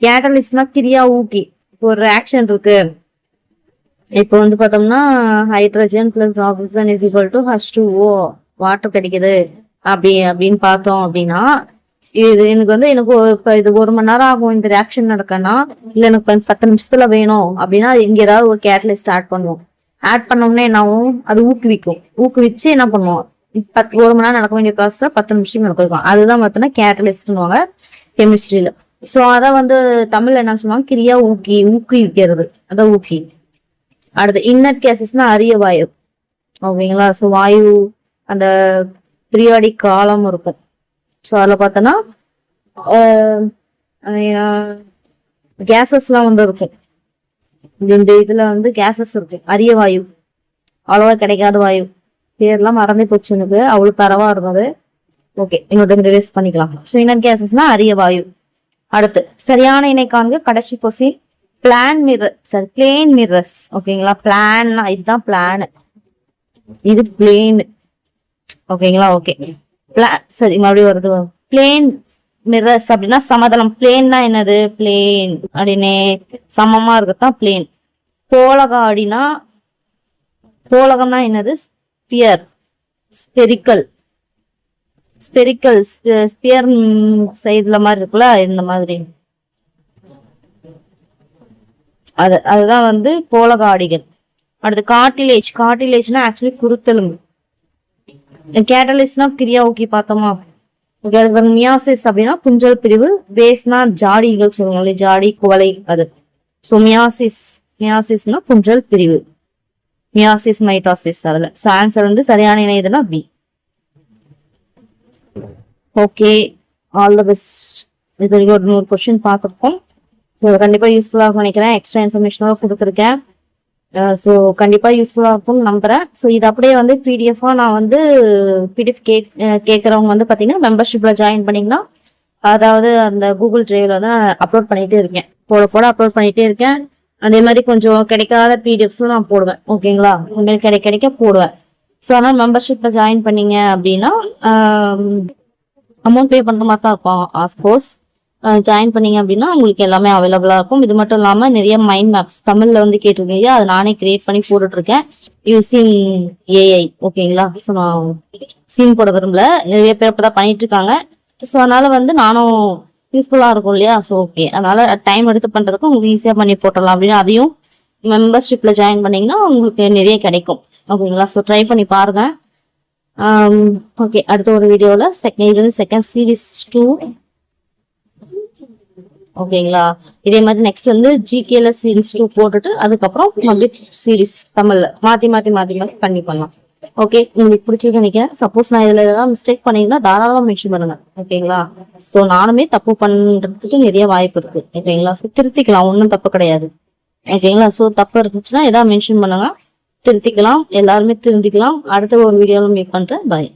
கேட்டலிஸ்ட்னா கிரியா ஊக்கி. இப்போ ஒரு ரியாக்ஷன் இருக்கு, இப்போ வந்து பார்த்தோம்னா hydrogen plus oxygen is equal to H2O, water கிடைக்குது அப்படின்னு பார்த்தோம் அப்படின்னா, இது எனக்கு இப்ப இது 1 மணி நேரம் ஆகும் இந்த ரியாக்ஷன் நடக்கனா, இல்ல எனக்கு 10 நிமிஷத்துல வேணும் அப்படின்னா இங்க ஏதாவது ஒரு கேட்டலிஸ்ட் ஆட் பண்ணுவோம். ஆட் பண்ணோம்னா என்ன ஆகும்? அது ஊக்குவிச்சு என்ன பண்ணுவோம்? 1 மணி நேரம் நடக்க வேண்டிய ப்ராசஸ் 10 நிமிஷம் நடக்கும். அதுதான் பார்த்தோம்னா கேட்டலிஸ்ட்னுவாங்க கெமிஸ்ட்ரியில. சோ அத வந்து தமிழ்ல என்ன சொல்லுவாங்க? கிரியா ஊக்குவிக்கிறது, அதான் ஊக்கி. அடுத்து இன்னட் கேசஸ்னா அரிய வாயு. ஓகேங்களா. ஸோ வாயு அந்த பீரியாடிக் காலம் இருக்கும். ஸோ அதில் பார்த்தோன்னா கேசஸ்லாம் வந்து இருக்கும். இந்த இதுல வந்து கேசஸ் இருக்கு. அரிய வாயு, அவ்வளவா கிடைக்காத வாயு, பேர்லாம் மறந்தே போச்சு எனக்கு, அவ்வளவு தரவா இருக்கும் அது. ஓகே, இன்னொரு ரிவைஸ் பண்ணிக்கலாம். ஸோ இன்னட் கேசஸ்னா அரிய வாயு. அடுத்து சரியான இணை காண்க. கடைசி கொஸ்டின். Plan mirrors. ஓகேங்களா. பிளான்னா இதுதான் பிளான், இது பிளேன். ஓகேங்களா. ஓகே, சரி மறுபடியும் வருது. பிளேன் மிரர்ஸ் அப்படின்னா சமதளம். பிளேன்னா என்னது? பிளேன் அப்படின்னே சமமா இருக்கத்தான் பிளேன். போலகம்னா என்னது? Sphere, spherical. ஸ்பெரிக்கல் ஸ்பியர் சைடுல மாதிரி இருக்குல்ல, இந்த மாதிரி அதுதான் வந்து கோலகாடிகள். அடுத்து கார்டிலேஜ்னா ஆக்சுவலி குருத்தெலும்பு. கேட்டலிஸ்ட்னா கிரியா ஓகே பார்த்தோமா. மியாசிஸ் அப்படின்னா குஞ்சல் பிரிவு. பேஸ்னா ஜாடிகள் சொல்லுவாங்களே, ஜாடி குவளை அது. ஸோ மியாசிஸ்னா குஞ்சல் பிரிவு. மியாசிஸ் மைட்டாசிஸ் அதுல. ஸோ ஆன்சர் வந்து சரியான இணை எதுனா B. Okay, all the best. இது வரைக்கும் ஒரு 100 கொஸ்டின் பார்த்துருக்கோம். ஸோ கண்டிப்பா யூஸ்ஃபுல்லாக நினைக்கிறேன். எக்ஸ்ட்ரா இன்ஃபர்மேஷனாக கொடுத்துருக்கேன். ஸோ கண்டிப்பா யூஸ்ஃபுல்லா இருக்கும்னு நம்புறேன். ஸோ இது அப்படியே வந்து பிடிஎஃபா நான் வந்து பிடிஎஃப் கேட்கறவங்க வந்து பாத்தீங்கன்னா மெம்பர்ஷிப்ல ஜாயின் பண்ணீங்கன்னா, அதாவது அந்த கூகுள் டிரைவ்ல வந்து நான் அப்லோட் பண்ணிட்டே இருக்கேன். போட அப்லோட் பண்ணிட்டே இருக்கேன். அதே மாதிரி கொஞ்சம் கிடைக்காத பிடிஎஃப்ஸும் நான் போடுவேன். ஓகேங்களா, உங்களுக்கு கிடைக்க போடுவேன். ஸோ அதனால மெம்பர்ஷிப்ல ஜாயின் பண்ணீங்க அப்படின்னா அமௌண்ட் பே பண்ற மாதிரி தான் இருக்கும். ஆஃப்கோர்ஸ் ஜாயின் பண்ணீங்க அப்படின்னா உங்களுக்கு எல்லாமே அவைலபிளா இருக்கும். இது மட்டும் இல்லாம நிறைய மைண்ட் மேப்ஸ் தமிழ்ல வந்து கேட்டிருக்கீங்க, அதை நானே கிரியேட் பண்ணி போட்டுட்டு இருக்கேன் யூசிங் ஏஐ. ஓகேங்களா, ஸோ நான் சீன் போட விரும்பல, நிறைய பேர் இப்பதான் பண்ணிட்டு இருக்காங்க. ஸோ அதனால வந்து நானும் யூஸ்ஃபுல்லா இருக்கும் இல்லையா. ஸோ ஓகே, அதனால டைம் எடுத்து பண்றதுக்கு உங்களுக்கு ஈஸியா பண்ணி போட்டலாம் அப்படின்னு அதையும் மெம்பர்ஷிப்ல ஜாயின் பண்ணீங்கன்னா உங்களுக்கு நிறைய கிடைக்கும். ஓகேங்களா, ஸோ ட்ரை பண்ணி பாருங்க. ஓகே, அடுத்த ஒரு வீடியோல இது வந்து செகண்ட் சீரீஸ் 2. ஓகேங்களா, இதே மாதிரி நெக்ஸ்ட் வந்து ஜிகேல சீரீஸ் 2 போட்டுட்டு அதுக்கப்புறம் மறுபடியும் சீரீஸ் தமிழ்ல மாத்தி கண்டிப்பா பண்ணலாம். ஓகே, உங்களுக்கு பிடிச்சிருக்கு நினைக்கிறேன். சப்போஸ் நான் இதுல ஏதாவது மிஸ்டேக் பண்ணியிருந்தா தாராளமா மென்ஷன் பண்ணுங்க. ஓகேங்களா, சோ நானுமே தப்பு பண்றதுக்கு நிறைய வாய்ப்பு இருக்கு. ஓகேங்களா, சோ திருத்திக்கலாம், ஒன்றும் தப்பு கிடையாது. ஓகேங்களா, சோ தப்பு இருந்துச்சுன்னா ஏதாவது மென்ஷன் பண்ணுங்க, திருத்திக்கலாம். எல்லாருமே திருத்திக்கலாம். அடுத்த ஒரு வீடியோல மீட் பண்றேன். பாய்.